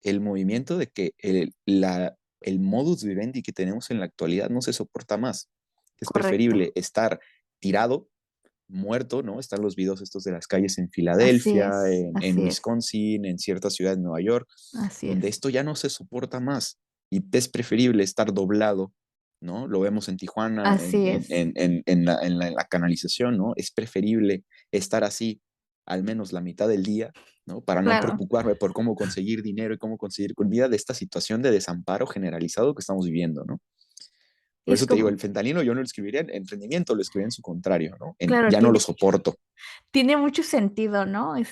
[SPEAKER 2] el movimiento de que el modus vivendi que tenemos en la actualidad no se soporta más. Es
[SPEAKER 1] correcto.
[SPEAKER 2] preferible estar tirado, muerto, ¿no? Están los videos estos de las calles en
[SPEAKER 1] Así
[SPEAKER 2] Filadelfia,
[SPEAKER 1] es,
[SPEAKER 2] en
[SPEAKER 1] así es,
[SPEAKER 2] Wisconsin, en ciertas ciudades de Nueva York,
[SPEAKER 1] así
[SPEAKER 2] donde
[SPEAKER 1] es.
[SPEAKER 2] esto ya no se soporta más y es preferible estar doblado, ¿no? Lo vemos en Tijuana,
[SPEAKER 1] Así es.
[SPEAKER 2] en la canalización, ¿no? Es preferible estar así al menos la mitad del día, ¿no? Para no
[SPEAKER 1] Claro.
[SPEAKER 2] preocuparme por cómo conseguir dinero y cómo conseguir comida de esta situación de desamparo generalizado que estamos viviendo, ¿no?
[SPEAKER 1] Y
[SPEAKER 2] Por
[SPEAKER 1] es
[SPEAKER 2] eso te digo,
[SPEAKER 1] como,
[SPEAKER 2] el fentanilo yo no lo escribiría en emprendimiento, lo escribiría en su contrario, ¿no?
[SPEAKER 1] claro,
[SPEAKER 2] Ya no lo soporto.
[SPEAKER 1] tiene mucho sentido, ¿no? Y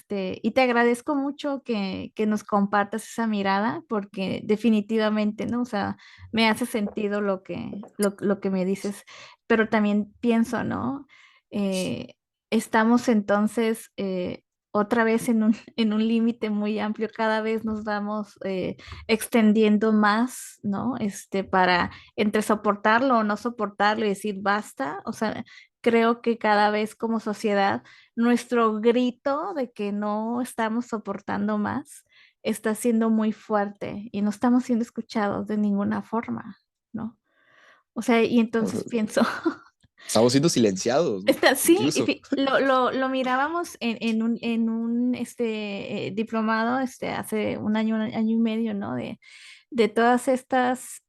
[SPEAKER 1] te agradezco mucho que nos compartas esa mirada, porque definitivamente, ¿no? O sea, me hace sentido lo que me dices, pero también pienso, ¿no? Eh, estamos entonces otra vez en un límite muy amplio, cada vez nos vamos extendiendo más, ¿no? Para entre soportarlo o no soportarlo y decir basta, o sea, creo que cada vez como sociedad nuestro grito de que no estamos soportando más está siendo muy fuerte y no estamos siendo escuchados de ninguna forma, ¿no? O sea, y entonces pienso,
[SPEAKER 2] Estamos siendo silenciados, ¿no?
[SPEAKER 1] está, sí,
[SPEAKER 2] Incluso.
[SPEAKER 1] lo mirábamos en un diplomado hace un año y medio, ¿no? De todas estas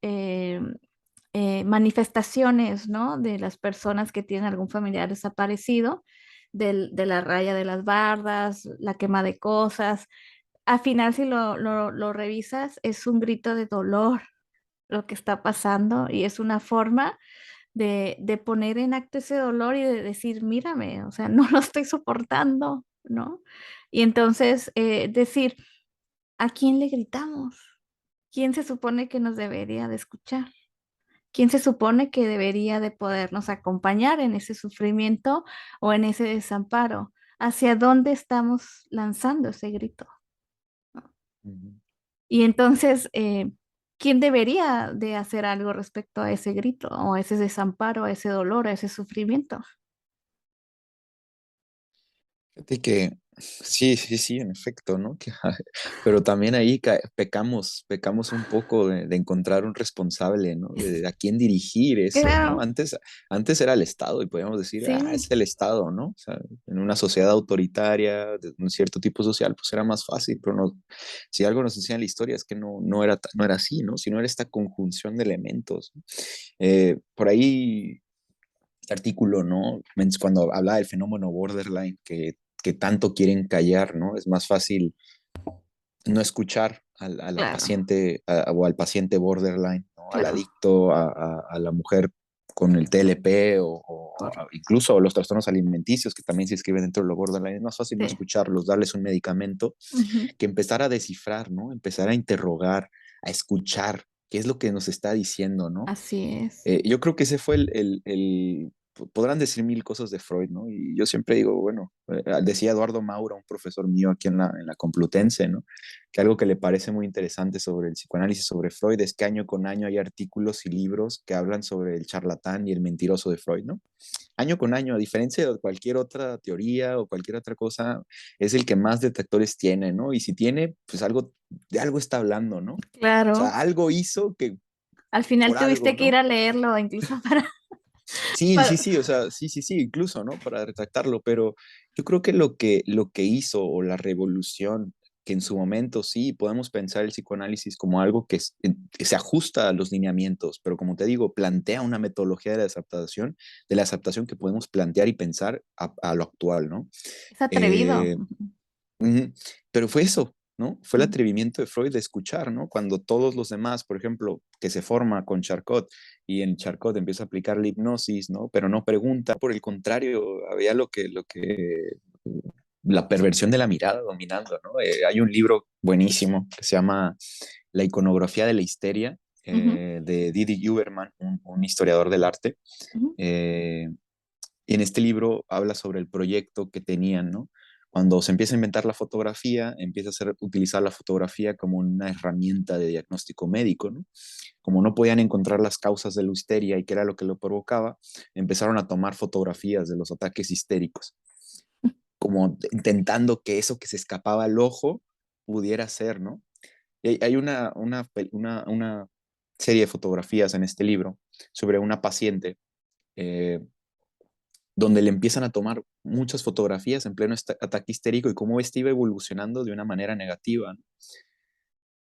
[SPEAKER 1] manifestaciones, ¿no? De las personas que tienen algún familiar desaparecido, de la raya de las bardas, la quema de cosas. Al final, si lo revisas, es un grito de dolor lo que está pasando y es una forma de poner en acto ese dolor y de decir, mírame, o sea, no lo estoy soportando, ¿no? Y entonces decir, ¿a quién le gritamos? ¿Quién se supone que nos debería de escuchar? ¿Quién se supone que debería de podernos acompañar en ese sufrimiento o en ese desamparo? ¿Hacia dónde estamos lanzando ese grito? ¿No?
[SPEAKER 2] Ujú.
[SPEAKER 1] Y entonces, ¿quién debería de hacer algo respecto a ese grito o a ese desamparo, a ese dolor, a ese sufrimiento?
[SPEAKER 2] Fíjate que sí, sí, sí, en efecto, ¿no? Pero también ahí pecamos un poco de encontrar un responsable, ¿no? De a quién dirigir eso, ¿no?
[SPEAKER 1] Claro,
[SPEAKER 2] Antes era el Estado y podíamos decir, ah,
[SPEAKER 1] sí,
[SPEAKER 2] es el Estado, ¿no? O sea, en una sociedad autoritaria, de un cierto tipo social, pues era más fácil, pero no, si algo nos enseña la historia es que no era así, ¿no? Sino era esta conjunción de elementos. Por ahí este artículo, ¿no? Cuando habla del fenómeno borderline, que tanto quieren callar, ¿no? Es más fácil no escuchar a la
[SPEAKER 1] claro,
[SPEAKER 2] paciente o al paciente borderline, ¿no? Al
[SPEAKER 1] claro,
[SPEAKER 2] adicto, a la mujer con el TLP
[SPEAKER 1] correcto.
[SPEAKER 2] incluso los trastornos alimenticios que también se escriben dentro de lo borderline. Es más fácil no
[SPEAKER 1] Sí.
[SPEAKER 2] escucharlos, darles un medicamento,
[SPEAKER 1] Ujú.
[SPEAKER 2] que empezar a descifrar, ¿no? Empezar a interrogar, a escuchar qué es lo que nos está diciendo, ¿no?
[SPEAKER 1] Así es.
[SPEAKER 2] Yo creo que ese fue podrán decir mil cosas de Freud, ¿no? Y yo siempre digo, bueno, decía Eduardo Maura, un profesor mío aquí en la Complutense, ¿no? Que algo que le parece muy interesante sobre el psicoanálisis, sobre Freud, es que año con año hay artículos y libros que hablan sobre el charlatán y el mentiroso de Freud, ¿no? Año con año, a diferencia de cualquier otra teoría o cualquier otra cosa, es el que más detractores tiene, ¿no? Y si tiene, pues de algo está hablando, ¿no? O
[SPEAKER 1] Claro.
[SPEAKER 2] sea, algo hizo que
[SPEAKER 1] Al final
[SPEAKER 2] por algo,
[SPEAKER 1] tuviste que ir
[SPEAKER 2] ¿no?
[SPEAKER 1] a leerlo incluso
[SPEAKER 2] Sí, sí,
[SPEAKER 1] para-
[SPEAKER 2] sí, o sea, sí, sí, sí, incluso, ¿no? Para retractarlo, pero yo creo que lo que hizo o la revolución que en su momento sí podemos pensar el psicoanálisis como algo que se ajusta a los lineamientos, pero como te digo, plantea una metodología de la adaptación que podemos plantear y pensar a lo actual, ¿no?
[SPEAKER 1] Es atrevido.
[SPEAKER 2] Eh, Ujú. Pero fue eso, ¿no? Fue el
[SPEAKER 1] Ujú.
[SPEAKER 2] atrevimiento de Freud de escuchar, ¿no? Cuando todos los demás, por ejemplo, que se forma con Charcot y en Charcot empieza a aplicar la hipnosis, ¿no? Pero no pregunta, por el contrario, había la perversión de la mirada dominando, ¿no? Hay un libro buenísimo que se llama La iconografía de la histeria,
[SPEAKER 1] Ujú,
[SPEAKER 2] de Didi Huberman, un historiador del arte.
[SPEAKER 1] ujú.
[SPEAKER 2] Eh, y en este libro habla sobre el proyecto que tenían, ¿no? Cuando se empieza a inventar la fotografía, empieza a utilizar la fotografía como una herramienta de diagnóstico médico, ¿no? Como no podían encontrar las causas de la histeria y qué era lo que lo provocaba, empezaron a tomar fotografías de los ataques histéricos, como intentando que eso que se escapaba al ojo pudiera ser, ¿no? Y hay una serie de fotografías en este libro sobre una paciente eh, donde le empiezan a tomar muchas fotografías en pleno ataque histérico y cómo este iba evolucionando de una manera negativa, ¿no?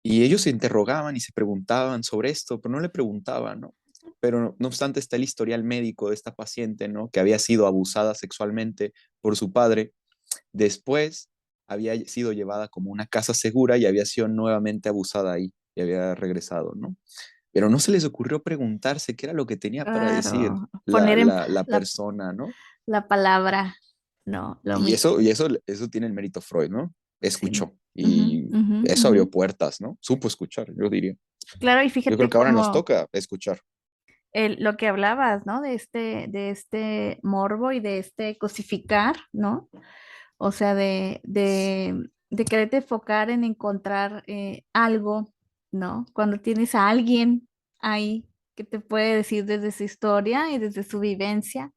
[SPEAKER 2] Y ellos se interrogaban y se preguntaban sobre esto, pero no le preguntaban, ¿no? Pero no obstante está el historial médico de esta paciente, ¿no? Que había sido abusada sexualmente por su padre. Después había sido llevada como una casa segura y había sido nuevamente abusada ahí y había regresado, ¿no? Pero no se les ocurrió preguntarse qué era lo que tenía para decir
[SPEAKER 1] Claro, poner
[SPEAKER 2] la
[SPEAKER 1] la,
[SPEAKER 2] persona, ¿no?
[SPEAKER 1] la palabra, no, lo
[SPEAKER 2] Y
[SPEAKER 1] mismo,
[SPEAKER 2] eso tiene el mérito Freud, ¿no?
[SPEAKER 1] sí.
[SPEAKER 2] Escuchó
[SPEAKER 1] Ujú,
[SPEAKER 2] y
[SPEAKER 1] ujú,
[SPEAKER 2] eso
[SPEAKER 1] ujú.
[SPEAKER 2] abrió puertas, ¿no? Supo escuchar, yo diría.
[SPEAKER 1] Claro, y
[SPEAKER 2] Yo creo
[SPEAKER 1] fíjate
[SPEAKER 2] que ahora nos
[SPEAKER 1] como
[SPEAKER 2] toca escuchar.
[SPEAKER 1] lo que hablabas, ¿no? De este morbo y de este cosificar, ¿no? O sea, de quererte enfocar en encontrar algo, ¿no? Cuando tienes a alguien ahí que te puede decir desde su historia y desde su vivencia,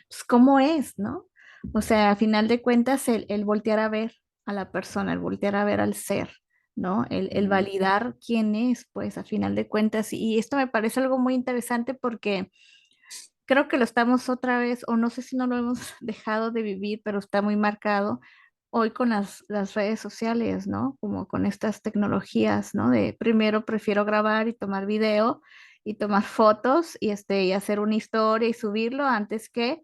[SPEAKER 1] pues cómo es, ¿no? O sea, a final de cuentas, el voltear a ver a la persona, el voltear a ver al ser, ¿no? El
[SPEAKER 2] Mm,
[SPEAKER 1] validar quién es, pues a final de cuentas. Y esto me parece algo muy interesante porque creo que lo estamos otra vez, o no sé si no lo hemos dejado de vivir, pero está muy marcado hoy con las redes sociales, ¿no? Como con estas tecnologías, ¿no? De primero prefiero grabar y tomar video y tomar fotos y hacer una historia y subirlo antes que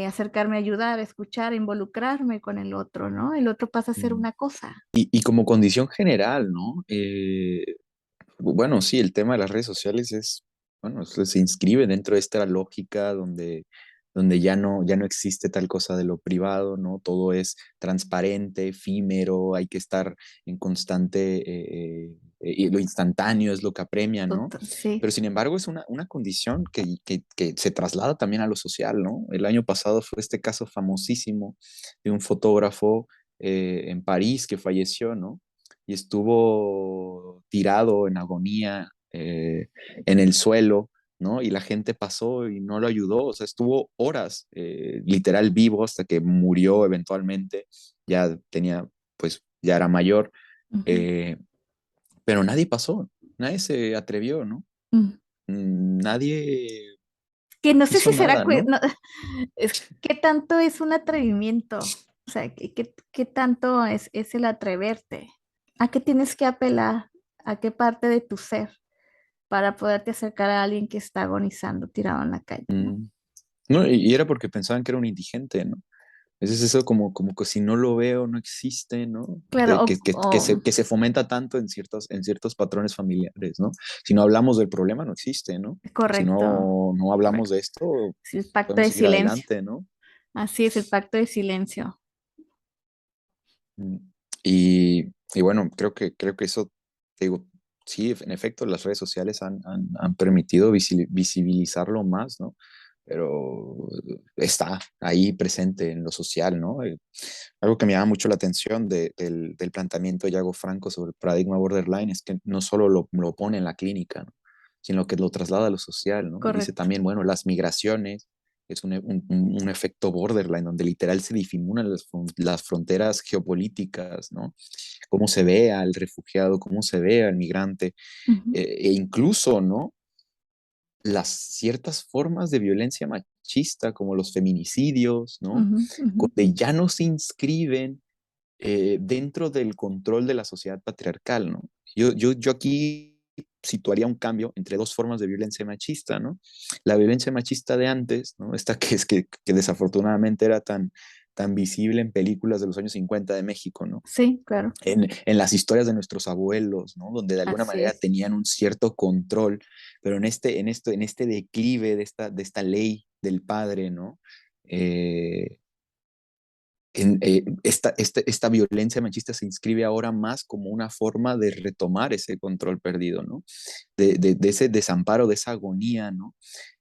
[SPEAKER 1] acercarme a ayudar, a escuchar, a involucrarme con el otro, ¿no? El otro pasa a ser
[SPEAKER 2] mm.
[SPEAKER 1] una cosa.
[SPEAKER 2] Y como condición general, ¿no? Bueno, sí, el tema de las redes sociales bueno, se inscribe dentro de esta lógica donde ya no existe tal cosa de lo privado, ¿no? Todo es transparente, efímero, hay que estar en constante, y lo instantáneo es lo que apremia, ¿no?
[SPEAKER 1] Sí,
[SPEAKER 2] Pero sin embargo es una condición que se traslada también a lo social, ¿no? El año pasado fue este caso famosísimo de un fotógrafo en París que falleció, ¿no? Y estuvo tirado en agonía en el suelo, ¿no? Y la gente pasó y no lo ayudó, o sea, estuvo horas literal vivo hasta que murió eventualmente, ya tenía, pues ya era mayor,
[SPEAKER 1] ujú.
[SPEAKER 2] eh, pero nadie pasó, nadie se atrevió, ¿no?
[SPEAKER 1] Mm.
[SPEAKER 2] Nadie
[SPEAKER 1] Que no sé
[SPEAKER 2] hizo
[SPEAKER 1] si será,
[SPEAKER 2] nada, ¿no?
[SPEAKER 1] es qué tanto es un atrevimiento, o sea, qué tanto es el atreverte, a qué tienes que apelar, a qué parte de tu ser para poderte acercar a alguien que está agonizando tirado en la calle, ¿no?
[SPEAKER 2] Mm, no, y era porque pensaban que era un indigente, ¿no? Es eso como que si no lo veo, no existe, ¿no?
[SPEAKER 1] Claro,
[SPEAKER 2] Que se fomenta tanto en ciertos patrones familiares, ¿no? Si no hablamos del problema, no existe, ¿no? Si
[SPEAKER 1] correcto,
[SPEAKER 2] no hablamos
[SPEAKER 1] correcto.
[SPEAKER 2] de esto,
[SPEAKER 1] Es el pacto
[SPEAKER 2] podemos
[SPEAKER 1] de
[SPEAKER 2] seguir
[SPEAKER 1] silencio,
[SPEAKER 2] adelante, ¿no?
[SPEAKER 1] así es el pacto de silencio.
[SPEAKER 2] Mm. Y bueno, creo que eso, te digo, sí, en efecto, las redes sociales han permitido visibilizarlo más, ¿no? Pero está ahí presente en lo social, ¿no? Algo que me llama mucho la atención del planteamiento de Yago Franco sobre el paradigma borderline es que no solo lo pone en la clínica, ¿no? Sino que lo traslada a lo social, ¿no? Y dice
[SPEAKER 1] Correcto.
[SPEAKER 2] también, bueno, las migraciones es un efecto borderline, donde literal se difuminan las fronteras geopolíticas, ¿no? Cómo se ve al refugiado, cómo se ve al migrante,
[SPEAKER 1] Ujú,
[SPEAKER 2] e incluso, ¿no? Las ciertas formas de violencia machista, como los feminicidios, ¿no?
[SPEAKER 1] ujú, ujú.
[SPEAKER 2] Donde ya no se inscriben dentro del control de la sociedad patriarcal, ¿no? Yo aquí situaría un cambio entre dos formas de violencia machista, ¿no? La violencia machista de antes, ¿no? Esta que desafortunadamente era tan visible en películas de los años 50 de México, ¿no?
[SPEAKER 1] Sí, claro,
[SPEAKER 2] En las historias de nuestros abuelos, ¿no? Donde de alguna
[SPEAKER 1] así
[SPEAKER 2] manera
[SPEAKER 1] es.
[SPEAKER 2] tenían un cierto control, pero en este declive de esta ley del padre, ¿no? Eh, esta violencia machista se inscribe ahora más como una forma de retomar ese control perdido, ¿no? De ese desamparo, de esa agonía, ¿no?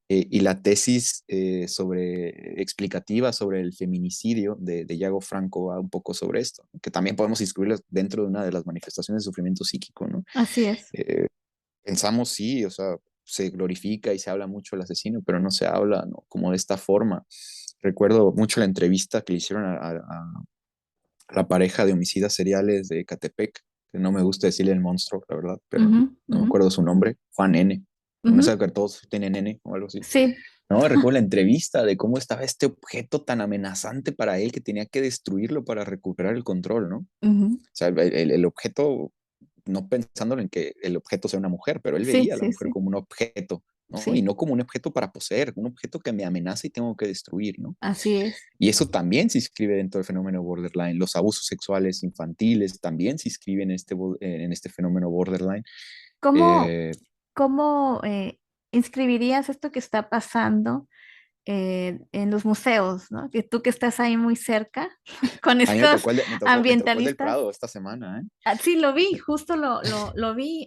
[SPEAKER 2] Y la tesis explicativa sobre el feminicidio de Yago Franco va un poco sobre esto, ¿no? Que también podemos inscribirlo dentro de una de las manifestaciones de sufrimiento psíquico, ¿no?
[SPEAKER 1] Así es.
[SPEAKER 2] Eh, Pensamos, sí, o sea, se glorifica y se habla mucho del asesino, pero no se habla, ¿no? Como de esta forma. Recuerdo mucho la entrevista que le hicieron a la pareja de homicidas seriales de Catepec, que no me gusta decirle el monstruo, la verdad, pero
[SPEAKER 1] Ujú,
[SPEAKER 2] no me
[SPEAKER 1] ujú,
[SPEAKER 2] acuerdo su nombre, Juan N. No sé
[SPEAKER 1] ujú.
[SPEAKER 2] que todos tienen N o algo así.
[SPEAKER 1] Sí.
[SPEAKER 2] No, recuerdo la entrevista de cómo estaba este objeto tan amenazante para él que tenía que destruirlo para recuperar el control, ¿no? O
[SPEAKER 1] Ujú.
[SPEAKER 2] sea, el objeto, no pensándolo en que el objeto sea una mujer, pero él
[SPEAKER 1] Sí,
[SPEAKER 2] veía a la
[SPEAKER 1] sí,
[SPEAKER 2] mujer
[SPEAKER 1] sí,
[SPEAKER 2] como un objeto, ¿no? Y
[SPEAKER 1] sí,
[SPEAKER 2] no como un objeto para poseer, un objeto que me amenaza y tengo que destruir, ¿no?
[SPEAKER 1] así es.
[SPEAKER 2] Y eso también se inscribe dentro del fenómeno borderline. Los abusos sexuales infantiles también se inscriben en este fenómeno borderline.
[SPEAKER 1] ¿Cómo,
[SPEAKER 2] Eh,
[SPEAKER 1] cómo inscribirías esto que está pasando en los museos, ¿no? Que tú que estás ahí muy cerca con
[SPEAKER 2] a mí
[SPEAKER 1] estos
[SPEAKER 2] me tocó el del
[SPEAKER 1] ambientalistas.
[SPEAKER 2] Prado esta semana, ¿eh?
[SPEAKER 1] Ah, sí, lo vi, justo lo vi.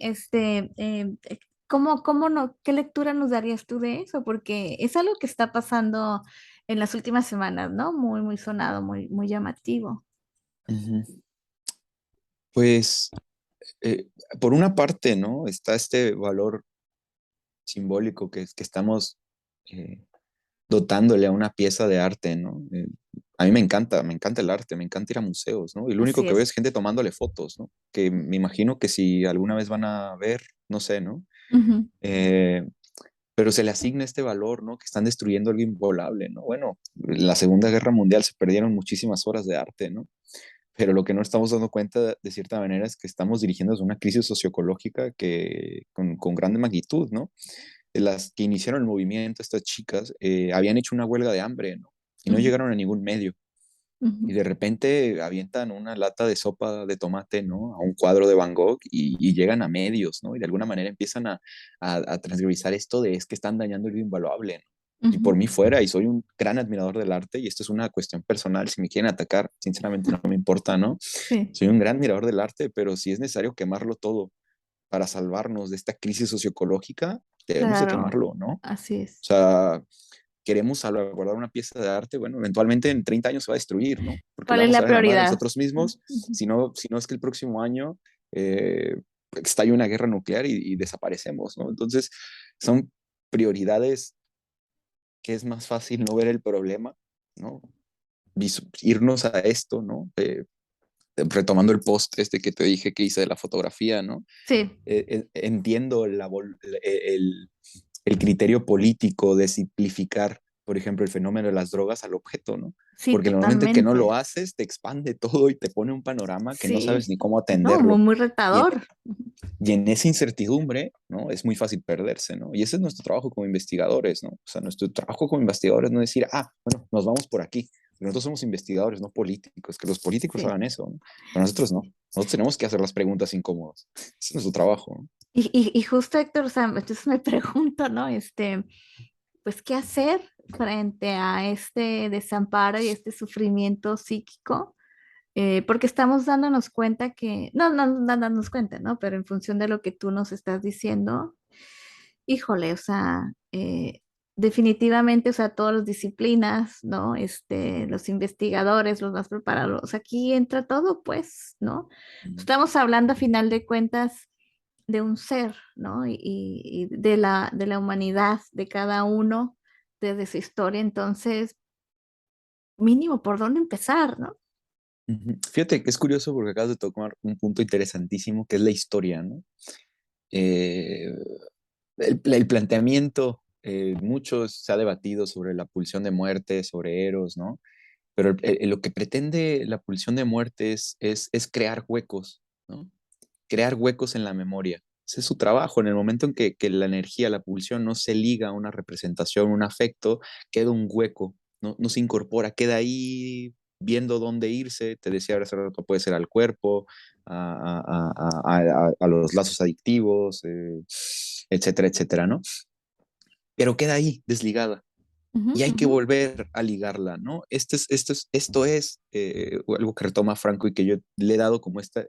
[SPEAKER 1] ¿Cómo no, qué lectura nos darías tú de eso? Porque es algo que está pasando en las últimas semanas, ¿no? Muy, muy sonado, muy, muy llamativo.
[SPEAKER 2] Ujú. Pues, eh, por una parte, ¿no? Está este valor simbólico que estamos eh, dotándole a una pieza de arte, ¿no? A mí me encanta el arte, me encanta ir a museos, ¿no? Y lo único
[SPEAKER 1] Así
[SPEAKER 2] que veo
[SPEAKER 1] es.
[SPEAKER 2] es gente tomándole fotos, ¿no? Que me imagino que si alguna vez van a ver, no sé, ¿no?
[SPEAKER 1] Ujú,
[SPEAKER 2] Eh, pero se le asigna este valor, ¿no? Que están destruyendo algo inviolable, ¿no? Bueno, en la Segunda Guerra Mundial se perdieron muchísimas horas de arte, ¿no? Pero lo que no estamos dando cuenta de cierta manera es que estamos dirigiéndonos a una crisis socioecológica con grande magnitud, ¿no? Las que iniciaron el movimiento, estas chicas, habían hecho una huelga de hambre, ¿no? Y no
[SPEAKER 1] ujú,
[SPEAKER 2] llegaron a ningún medio. Y
[SPEAKER 1] ujú,
[SPEAKER 2] de repente avientan una lata de sopa de tomate, ¿no? A un cuadro de Van Gogh y llegan a medios, ¿no? Y de alguna manera empiezan a transgredir esto de es que están dañando lo invaluable, ¿no? Y por
[SPEAKER 1] ujú.
[SPEAKER 2] mí fuera, y soy un gran admirador del arte, y esto es una cuestión personal, si me quieren atacar, sinceramente no me importa, ¿no?
[SPEAKER 1] Sí,
[SPEAKER 2] Soy un gran admirador del arte, pero si es necesario quemarlo todo para salvarnos de esta crisis socioecológica, debemos de
[SPEAKER 1] claro,
[SPEAKER 2] quemarlo, ¿no? O
[SPEAKER 1] así es.
[SPEAKER 2] sea, queremos salvaguardar una pieza de arte, bueno, eventualmente en 30 años se va a destruir, ¿no? Porque le
[SPEAKER 1] ¿Cuál es
[SPEAKER 2] vamos a
[SPEAKER 1] la
[SPEAKER 2] dar en la madre a
[SPEAKER 1] prioridad?
[SPEAKER 2] nosotros mismos,
[SPEAKER 1] Ujú.
[SPEAKER 2] si no es que el próximo año estalla una guerra nuclear y desaparecemos, ¿no? Entonces, son prioridades que es más fácil no ver el problema, ¿no? Irnos a esto, ¿no? Retomando el post este que te dije que hice de la fotografía, ¿no?
[SPEAKER 1] Sí,
[SPEAKER 2] Entiendo el criterio político de simplificar, por ejemplo, el fenómeno de las drogas al objeto, ¿no?
[SPEAKER 1] sí,
[SPEAKER 2] Porque en el momento en que no lo
[SPEAKER 1] totalmente.
[SPEAKER 2] haces, te expande todo y te pone un panorama que no sabes
[SPEAKER 1] Sí,
[SPEAKER 2] ni cómo
[SPEAKER 1] no, muy,
[SPEAKER 2] atenderlo.
[SPEAKER 1] muy
[SPEAKER 2] Y en,
[SPEAKER 1] retador.
[SPEAKER 2] y en esa incertidumbre, ¿no? Es muy fácil perderse, ¿no? Y ese es nuestro trabajo como investigadores, ¿no? O sea, nuestro trabajo como investigadores no es decir, ah, bueno, nos vamos por aquí. Pero nosotros somos investigadores, no políticos, que los políticos
[SPEAKER 1] Sí.
[SPEAKER 2] hagan eso, ¿no? Pero nosotros no. Nosotros tenemos que hacer las preguntas incómodas. Ese es nuestro trabajo, ¿no?
[SPEAKER 1] Y justo, Héctor, o sea, entonces me pregunto, ¿no? Pues, ¿qué hacer frente a este desamparo y este sufrimiento psíquico? Porque estamos dándonos cuenta que, no dándonos cuenta, ¿no? Pero en función de lo que tú nos estás diciendo, híjole, o sea, definitivamente, o sea, todas las disciplinas, ¿no? Los investigadores, los más preparados, aquí entra todo, pues, ¿no?
[SPEAKER 2] Mm.
[SPEAKER 1] Estamos hablando a final de cuentas de un ser, ¿no? Y de la humanidad, de cada uno, desde su historia, entonces, mínimo, ¿por dónde empezar, no?
[SPEAKER 2] Ujú. Fíjate que es curioso porque acabas de tocar un punto interesantísimo que es la historia, ¿no? Eh, el planteamiento, mucho se ha debatido sobre la pulsión de muerte, sobre Eros, ¿no? pero lo que pretende la pulsión de muerte es crear huecos, ¿no? Crear huecos en la memoria. Ese es su trabajo. En el momento en que la energía, la pulsión no se liga a una representación, un afecto, queda un hueco, no se incorpora, queda ahí viendo dónde irse. Te decía hace rato, puede ser al cuerpo, a los lazos adictivos, etcétera, etcétera, ¿no? Pero queda ahí, desligada
[SPEAKER 1] Ujú,
[SPEAKER 2] y hay que
[SPEAKER 1] ujú,
[SPEAKER 2] volver a ligarla, ¿no? Esto es algo que retoma Franco y que yo le he dado como este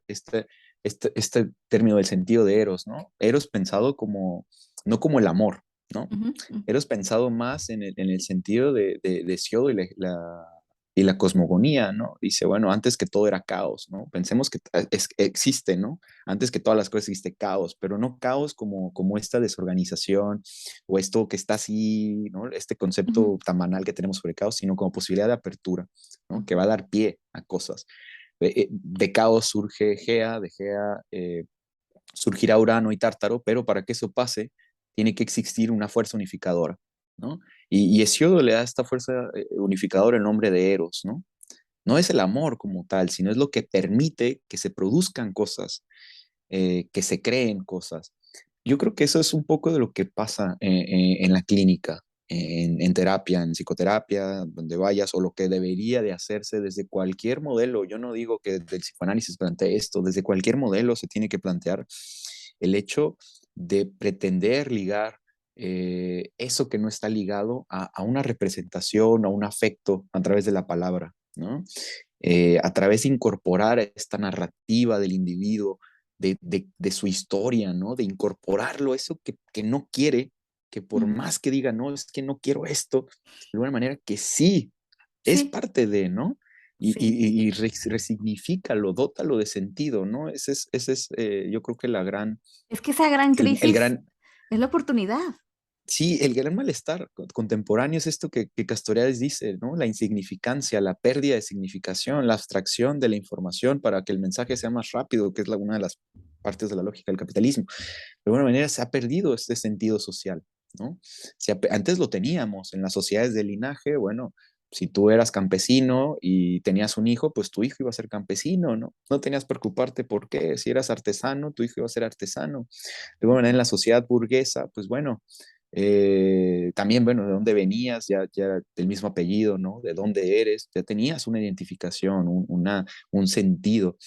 [SPEAKER 2] término del sentido de Eros, ¿no? Eros pensado como, no como el amor, ¿no?
[SPEAKER 1] ujú, ujú,
[SPEAKER 2] Eros pensado más en el sentido de Hesiodo y la cosmogonía, ¿no? Dice, bueno, antes que todo era caos, ¿no? Pensemos que existe, ¿no? Antes que todas las cosas existe caos, pero no caos como esta desorganización o esto que está así, ¿no? Este
[SPEAKER 1] ujú,
[SPEAKER 2] concepto tan banal que tenemos sobre caos, sino como posibilidad de apertura, ¿no? Que
[SPEAKER 1] ujú,
[SPEAKER 2] va a dar pie a cosas. De caos surge Gea, de Gea surgirá Urano y Tártaro, pero para que eso pase, tiene que existir una fuerza unificadora, ¿no? Y Hesiodo le da a esta fuerza unificadora el nombre de Eros, ¿no? No es el amor como tal, sino es lo que permite que se produzcan cosas, que se creen cosas. Yo creo que eso es un poco de lo que pasa en la clínica, en terapia, en psicoterapia, donde vayas, o lo que debería de hacerse desde cualquier modelo. Yo no digo que del psicoanálisis plantee esto, desde cualquier modelo se tiene que plantear el hecho de pretender ligar eso que no está ligado a una representación, a un afecto a través de la palabra, ¿no? A través de incorporar esta narrativa del individuo, de su historia, ¿no? De incorporarlo, eso que no quiere, que por
[SPEAKER 1] ujú.
[SPEAKER 2] más que diga, no, es que no quiero esto, de alguna manera que sí, es
[SPEAKER 1] Sí,
[SPEAKER 2] parte de, ¿no?
[SPEAKER 1] sí.
[SPEAKER 2] Y resignifícalo, dótalo de sentido, ¿no? Ese es yo creo que la gran,
[SPEAKER 1] Es que esa gran
[SPEAKER 2] el
[SPEAKER 1] crisis
[SPEAKER 2] gran,
[SPEAKER 1] es la oportunidad.
[SPEAKER 2] sí, el gran malestar contemporáneo es esto que Castoriadis dice, ¿no? La insignificancia, la pérdida de significación, la abstracción de la información para que el mensaje sea más rápido, que es una de las partes de la lógica del capitalismo. De alguna manera se ha perdido este sentido social, ¿no? Antes lo teníamos en las sociedades de linaje, bueno, si tú eras campesino y tenías un hijo, pues tu hijo iba a ser campesino, ¿no? No tenías que preocuparte por qué. Si eras artesano, tu hijo iba a ser artesano. De alguna manera en la sociedad burguesa, pues bueno, también, bueno, de dónde venías, ya del mismo apellido, ¿no? De dónde eres, ya tenías una identificación, un sentido.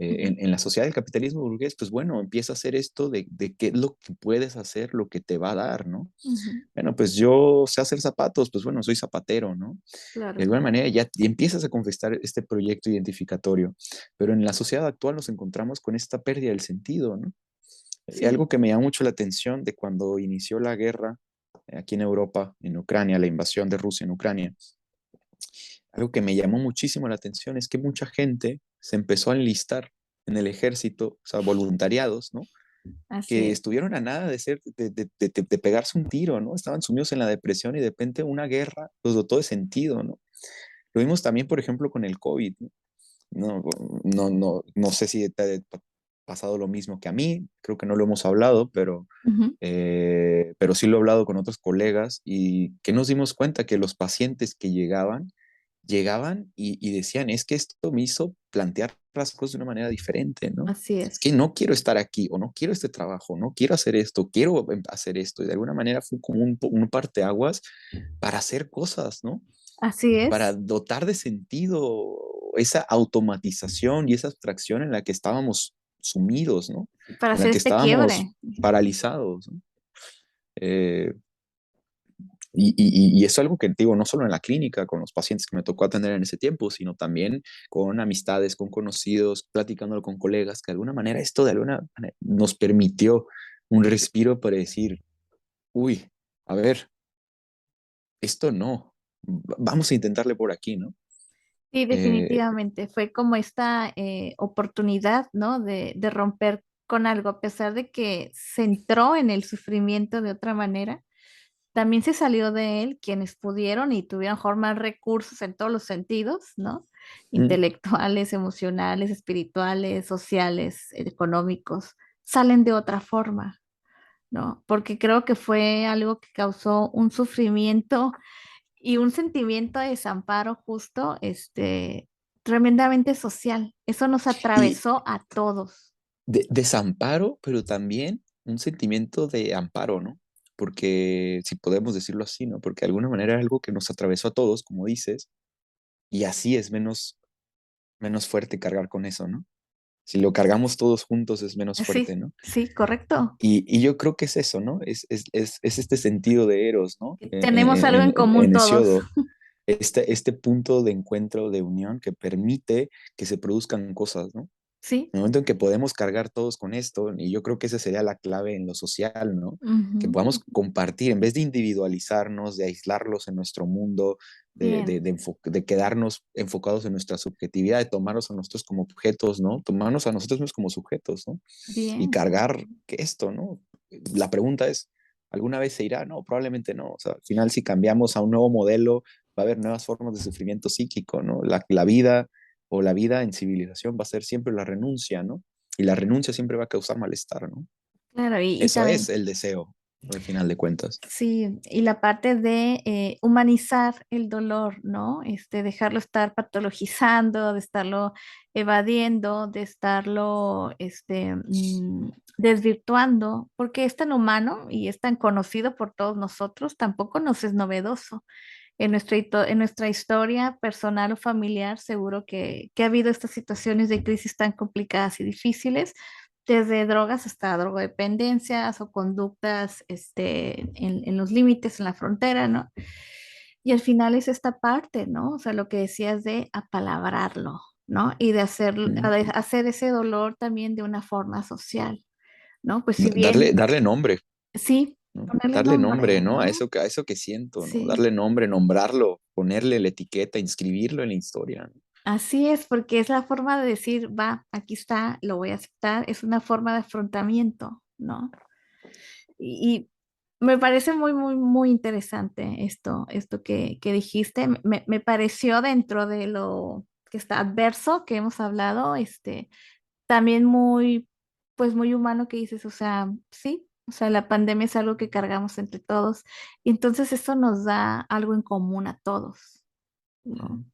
[SPEAKER 1] Ujú,
[SPEAKER 2] En la sociedad del capitalismo burgués, pues bueno, empieza a hacer esto de qué es lo que puedes hacer, lo que te va a dar, ¿no?
[SPEAKER 1] ujú,
[SPEAKER 2] Bueno, pues yo sé hacer zapatos, pues bueno, soy zapatero, ¿no? De
[SPEAKER 1] claro.
[SPEAKER 2] alguna manera ya y empiezas a confesar este proyecto identificatorio, pero en la sociedad actual nos encontramos con esta pérdida del sentido, ¿no?
[SPEAKER 1] Sí.
[SPEAKER 2] Algo que me llama mucho la atención de cuando inició la guerra aquí en Europa, en Ucrania, la invasión de Rusia en Ucrania, algo que me llamó muchísimo la atención es que mucha gente se empezó a enlistar en el ejército, o sea, voluntariados, ¿no?
[SPEAKER 1] Así
[SPEAKER 2] Que
[SPEAKER 1] es.
[SPEAKER 2] estuvieron a nada de ser, de pegarse un tiro, ¿no? Estaban sumidos en la depresión y de repente una guerra los dotó de sentido, ¿no? Lo vimos también, por ejemplo, con el COVID, ¿no? No, no sé si te ha pasado lo mismo que a mí, creo que no lo hemos hablado,
[SPEAKER 1] Ujú.
[SPEAKER 2] pero sí lo he hablado con otros colegas y que nos dimos cuenta que los pacientes que llegaban y decían, es que esto me hizo plantear las cosas de una manera diferente, ¿no?
[SPEAKER 1] Así
[SPEAKER 2] Es
[SPEAKER 1] es.
[SPEAKER 2] que no quiero estar aquí o no quiero este trabajo, no quiero hacer esto, quiero hacer esto. Y de alguna manera fue como un parteaguas para hacer cosas, ¿no?
[SPEAKER 1] Así
[SPEAKER 2] Para
[SPEAKER 1] es.
[SPEAKER 2] dotar de sentido esa automatización y esa abstracción en la que estábamos sumidos, ¿no?
[SPEAKER 1] Para
[SPEAKER 2] En la
[SPEAKER 1] hacer
[SPEAKER 2] que
[SPEAKER 1] este
[SPEAKER 2] estábamos
[SPEAKER 1] quiebre.
[SPEAKER 2] paralizados, ¿no? Eh, y eso es algo que digo, no solo en la clínica, con los pacientes que me tocó atender en ese tiempo, sino también con amistades, con conocidos, platicándolo con colegas, que de alguna manera esto de alguna manera nos permitió un respiro para decir, uy, a ver, esto no, vamos a intentarle por aquí, ¿no?
[SPEAKER 1] Sí,
[SPEAKER 2] Eh,
[SPEAKER 1] definitivamente. Fue como esta oportunidad, ¿no? De romper con algo, a pesar de que se entró en el sufrimiento de otra manera. También se salió de él quienes pudieron y tuvieron mejor más recursos en todos los sentidos, ¿no?
[SPEAKER 2] mm,
[SPEAKER 1] Intelectuales, emocionales, espirituales, sociales, económicos, salen de otra forma, ¿no? Porque creo que fue algo que causó un sufrimiento y un sentimiento de desamparo justo, tremendamente social. Eso nos
[SPEAKER 2] Y
[SPEAKER 1] atravesó a todos.
[SPEAKER 2] desamparo, pero también un sentimiento de amparo, ¿no? Porque, si podemos decirlo así, ¿no? Porque de alguna manera era algo que nos atravesó a todos, como dices, y así es menos fuerte cargar con eso, ¿no? Si lo cargamos todos juntos es menos fuerte,
[SPEAKER 1] Sí,
[SPEAKER 2] ¿no?
[SPEAKER 1] sí, correcto.
[SPEAKER 2] Y yo creo que es eso, ¿no? Es este sentido de Eros, ¿no?
[SPEAKER 1] Tenemos algo en común
[SPEAKER 2] En
[SPEAKER 1] todos.
[SPEAKER 2] Hesiodo, este punto de encuentro, de unión que permite que se produzcan cosas, ¿no?
[SPEAKER 1] Sí.
[SPEAKER 2] El momento en que podemos cargar todos con esto, y yo creo que esa sería la clave en lo social, ¿no? Que
[SPEAKER 1] Ujú.
[SPEAKER 2] podamos compartir, en vez de individualizarnos, de aislarlos en nuestro mundo,
[SPEAKER 1] Bien,
[SPEAKER 2] de quedarnos enfocados en nuestra subjetividad, de tomarnos a nosotros como objetos, ¿no? Tomarnos a nosotros mismos como sujetos, ¿no? Y
[SPEAKER 1] bien.
[SPEAKER 2] cargar esto, ¿no? La pregunta es, ¿alguna vez se irá? No, probablemente no. O sea, al final, si cambiamos a un nuevo modelo, va a haber nuevas formas de sufrimiento psíquico, ¿no? La vida o la vida en civilización va a ser siempre la renuncia, ¿no? Y la renuncia siempre va a causar malestar, ¿no?
[SPEAKER 1] Claro, y
[SPEAKER 2] Eso es
[SPEAKER 1] también,
[SPEAKER 2] el deseo, al final de cuentas.
[SPEAKER 1] sí, y la parte de humanizar el dolor, ¿no? Dejarlo estar patologizando, de estarlo evadiendo, de estarlo, desvirtuando, porque es tan humano y es tan conocido por todos nosotros, tampoco nos es novedoso. En nuestra historia personal o familiar, seguro que ha habido estas situaciones de crisis tan complicadas y difíciles, desde drogas hasta drogodependencias o conductas en los límites, en la frontera, ¿no? Y al final es esta parte, ¿no? O sea, lo que decías de apalabrarlo, ¿no? Y de
[SPEAKER 2] Mm.
[SPEAKER 1] hacer ese dolor también de una forma social, ¿no? Pues si
[SPEAKER 2] Darle,
[SPEAKER 1] bien,
[SPEAKER 2] darle nombre,
[SPEAKER 1] sí,
[SPEAKER 2] ¿no?
[SPEAKER 1] ponerle
[SPEAKER 2] Darle nombre,
[SPEAKER 1] nombre,
[SPEAKER 2] ¿no?
[SPEAKER 1] ¿no?
[SPEAKER 2] A eso que siento, ¿no?
[SPEAKER 1] Sí.
[SPEAKER 2] Darle nombre, nombrarlo, ponerle la etiqueta, inscribirlo en la historia, ¿no?
[SPEAKER 1] Así es, porque es la forma de decir, va, aquí está, lo voy a aceptar, es una forma de afrontamiento, ¿no? Y me parece muy, muy, muy interesante esto que dijiste. Me pareció dentro de lo que está adverso que hemos hablado, también muy, pues muy humano que dices, o sea, sí, o sea, la pandemia es algo que cargamos entre todos, y entonces eso nos da algo en común a todos, ¿no?
[SPEAKER 2] Ujú.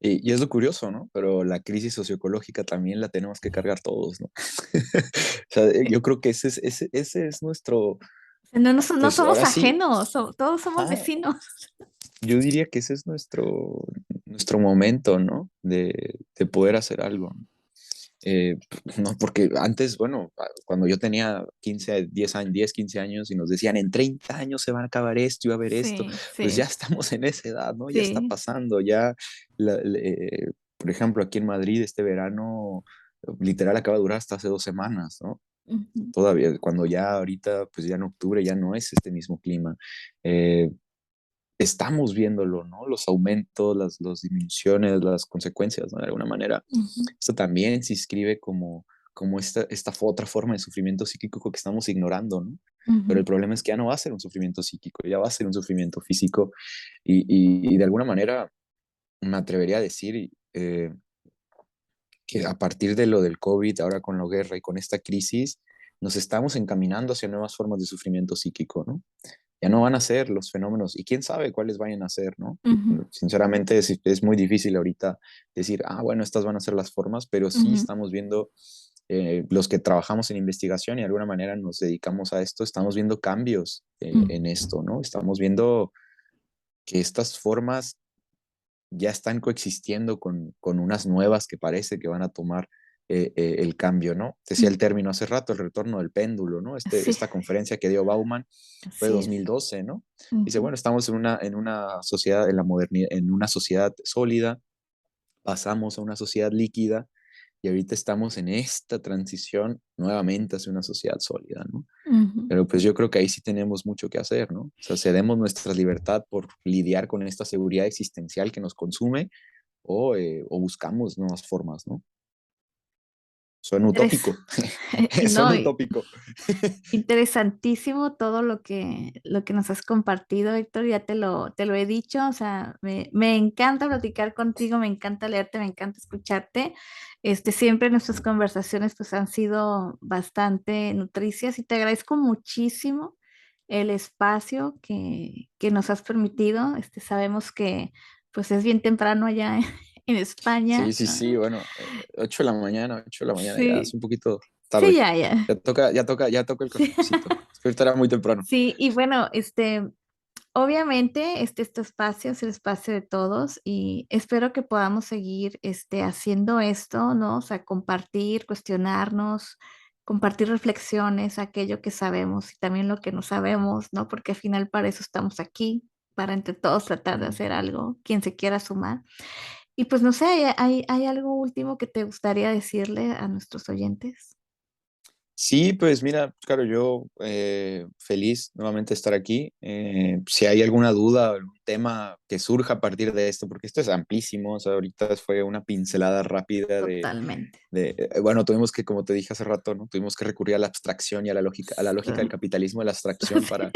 [SPEAKER 2] Y es lo curioso, ¿no? Pero la crisis socioecológica también la tenemos que cargar todos, ¿no? O sea, yo creo que ese es nuestro,
[SPEAKER 1] No
[SPEAKER 2] pues
[SPEAKER 1] somos
[SPEAKER 2] ahora sí,
[SPEAKER 1] ajenos, todos somos
[SPEAKER 2] ajá,
[SPEAKER 1] vecinos.
[SPEAKER 2] yo diría que ese es nuestro momento, ¿no? De poder hacer algo, ¿no? No, porque antes, bueno, cuando yo tenía 15 10 años, 10 15 años y nos decían, en 30 años se va a acabar esto y va a haber esto,
[SPEAKER 1] Sí,
[SPEAKER 2] pues ya
[SPEAKER 1] sí,
[SPEAKER 2] estamos en esa edad, ¿no? Ya está
[SPEAKER 1] sí.
[SPEAKER 2] pasando, ya, por ejemplo, aquí en Madrid este verano literal acaba de durar hasta hace 2 semanas, ¿no?
[SPEAKER 1] Ujú,
[SPEAKER 2] Todavía, cuando ya ahorita, pues ya en octubre ya no es este mismo clima. Eh, Estamos viéndolo, ¿no? Los aumentos, las disminuciones, las consecuencias, ¿no? De alguna manera.
[SPEAKER 1] ujú,
[SPEAKER 2] Esto también se inscribe como esta otra forma de sufrimiento psíquico que estamos ignorando, ¿no? Pero
[SPEAKER 1] ujú.
[SPEAKER 2] el problema es que ya no va a ser un sufrimiento psíquico, ya va a ser un sufrimiento físico y de alguna manera me atrevería a decir que a partir de lo del COVID, ahora con la guerra y con esta crisis, nos estamos encaminando hacia nuevas formas de sufrimiento psíquico, ¿no? Ya no van a ser los fenómenos, y quién sabe cuáles vayan a ser, ¿no?
[SPEAKER 1] Ujú,
[SPEAKER 2] Sinceramente es muy difícil ahorita decir, bueno, estas van a ser las formas, pero sí
[SPEAKER 1] ujú,
[SPEAKER 2] estamos viendo, los que trabajamos en investigación y de alguna manera nos dedicamos a esto, estamos viendo cambios
[SPEAKER 1] ujú,
[SPEAKER 2] en esto, ¿no? Estamos viendo que estas formas ya están coexistiendo con unas nuevas que parece que van a tomar el cambio, ¿no? Decía
[SPEAKER 1] ujú.
[SPEAKER 2] el término hace rato, el retorno del péndulo, ¿no?
[SPEAKER 1] Sí,
[SPEAKER 2] Esta conferencia que dio Bauman fue
[SPEAKER 1] así es.
[SPEAKER 2] 2012, ¿no? Dice,
[SPEAKER 1] Ujú,
[SPEAKER 2] bueno, estamos en una sociedad, en la modernidad, en una sociedad sólida, pasamos a una sociedad líquida y ahorita estamos en esta transición nuevamente hacia una sociedad sólida, ¿no?
[SPEAKER 1] ujú.
[SPEAKER 2] Pero pues yo creo que ahí sí tenemos mucho que hacer, ¿no? O sea, cedemos nuestra libertad por lidiar con esta seguridad existencial que nos consume o buscamos nuevas formas, ¿no? Suena
[SPEAKER 1] Interes-
[SPEAKER 2] utópico,
[SPEAKER 1] No,
[SPEAKER 2] suena utópico.
[SPEAKER 1] interesantísimo todo lo que nos has compartido, Héctor, ya te lo he dicho, o sea, me encanta platicar contigo, me encanta leerte, me encanta escucharte. Siempre nuestras conversaciones pues han sido bastante nutricias y te agradezco muchísimo el espacio que nos has permitido. Sabemos que pues es bien temprano allá en
[SPEAKER 2] Sí,
[SPEAKER 1] España,
[SPEAKER 2] sí,
[SPEAKER 1] ¿no?
[SPEAKER 2] sí, bueno, 8 de la mañana, 8 de la mañana, ya es
[SPEAKER 1] Sí,
[SPEAKER 2] un poquito
[SPEAKER 1] sí,
[SPEAKER 2] tarde.
[SPEAKER 1] ya, ya.
[SPEAKER 2] Ya toca el
[SPEAKER 1] Sí,
[SPEAKER 2] cafecito. Es que ahorita era muy temprano.
[SPEAKER 1] sí, y bueno, obviamente, este espacio es el espacio de todos y espero que podamos seguir haciendo esto, ¿no? O sea, compartir, cuestionarnos, compartir reflexiones, aquello que sabemos y también lo que no sabemos, ¿no? Porque al final para eso estamos aquí, para entre todos tratar de
[SPEAKER 2] Mm.
[SPEAKER 1] hacer algo, quien se quiera sumar. Y pues no sé, ¿hay algo último que te gustaría decirle a nuestros oyentes?
[SPEAKER 2] Sí, pues mira, claro, yo feliz nuevamente de estar aquí. Si hay alguna duda o algún tema que surja a partir de esto, porque esto es amplísimo, o sea, ahorita fue una pincelada rápida
[SPEAKER 1] Totalmente.
[SPEAKER 2] bueno, tuvimos que, como te dije hace rato, ¿no? Tuvimos que recurrir a la abstracción y a la lógica del capitalismo, a la abstracción para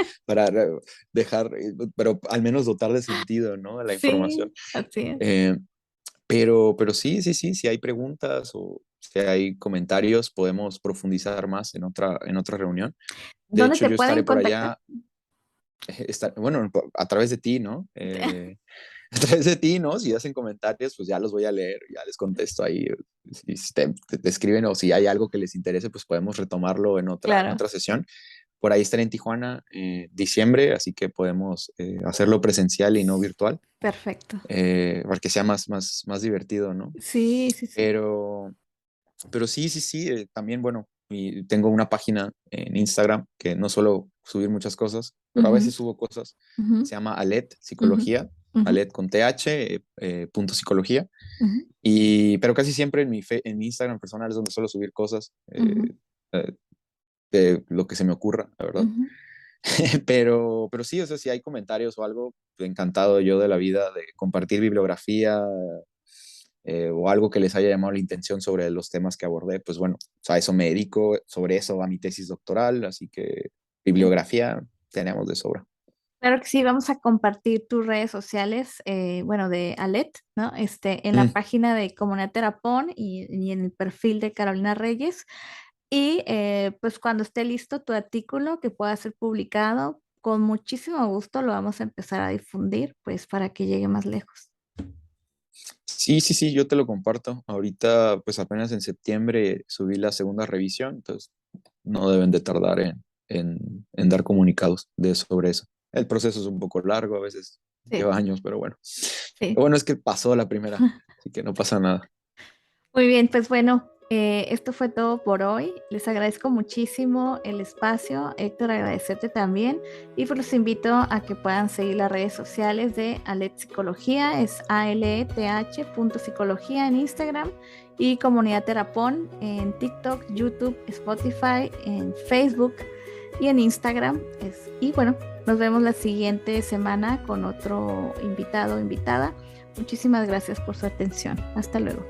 [SPEAKER 2] dejar, pero al menos dotar de sentido, ¿no? A la información.
[SPEAKER 1] Sí, así es.
[SPEAKER 2] Eh, pero sí, sí, sí, si hay preguntas o si hay comentarios, podemos profundizar más en otra reunión. De
[SPEAKER 1] ¿Dónde
[SPEAKER 2] hecho,
[SPEAKER 1] te
[SPEAKER 2] yo
[SPEAKER 1] pueden
[SPEAKER 2] estaré por
[SPEAKER 1] contactar?
[SPEAKER 2] allá, bueno, a través de ti, ¿no? A través de ti, ¿no? Si hacen comentarios, pues ya los voy a leer, ya les contesto ahí. Si te escriben o si hay algo que les interese, pues podemos retomarlo en
[SPEAKER 1] Claro,
[SPEAKER 2] otra sesión. Por ahí estaré en Tijuana diciembre, así que podemos hacerlo presencial y no virtual,
[SPEAKER 1] perfecto.
[SPEAKER 2] para que sea más divertido, ¿no?
[SPEAKER 1] Sí, sí, sí.
[SPEAKER 2] Pero, pero sí, sí, sí, también, bueno, y tengo una página en Instagram que no suelo subir muchas cosas, pero a
[SPEAKER 1] Ujú,
[SPEAKER 2] veces subo cosas.
[SPEAKER 1] ujú,
[SPEAKER 2] Se llama Alet
[SPEAKER 1] ujú,
[SPEAKER 2] Psicología,
[SPEAKER 1] ujú,
[SPEAKER 2] Alet con TH, punto psicología.
[SPEAKER 1] ujú,
[SPEAKER 2] Pero casi siempre en mi Instagram personal es donde suelo subir cosas
[SPEAKER 1] ujú,
[SPEAKER 2] eh, de lo que se me ocurra, la verdad.
[SPEAKER 1] ujú.
[SPEAKER 2] Pero sí, o sea, si hay comentarios o algo, encantado yo de la vida de compartir bibliografía, o algo que les haya llamado la intención sobre los temas que abordé, pues bueno, o sea, eso me dedico, sobre eso va mi tesis doctoral, así que
[SPEAKER 1] Sí.
[SPEAKER 2] bibliografía tenemos de sobra.
[SPEAKER 1] Claro que sí, vamos a compartir tus redes sociales, bueno, de Alet, ¿no? En la
[SPEAKER 2] Mm.
[SPEAKER 1] página de Comunidad Terapón y en el perfil de Carolina Reyes. Y pues cuando esté listo tu artículo que pueda ser publicado, con muchísimo gusto lo vamos a empezar a difundir, pues para que llegue más lejos.
[SPEAKER 2] Sí, sí, sí, yo te lo comparto. Ahorita, pues apenas en septiembre subí la segunda revisión, entonces no deben de tardar en dar comunicados sobre eso. El proceso es un poco largo, a veces
[SPEAKER 1] Sí,
[SPEAKER 2] lleva años, pero bueno. Lo
[SPEAKER 1] sí.
[SPEAKER 2] bueno es que pasó la primera, así que no pasa nada.
[SPEAKER 1] Muy bien, pues bueno, esto fue todo por hoy. Les agradezco muchísimo el espacio. Héctor, agradecerte también. Y pues los invito a que puedan seguir las redes sociales de Alet Psicología, es ALETH.psicología en Instagram y Comunidad Terapón en TikTok, YouTube, Spotify, en Facebook y en Instagram. Y bueno, nos vemos la siguiente semana con otro invitado o invitada. Muchísimas gracias por su atención. Hasta luego.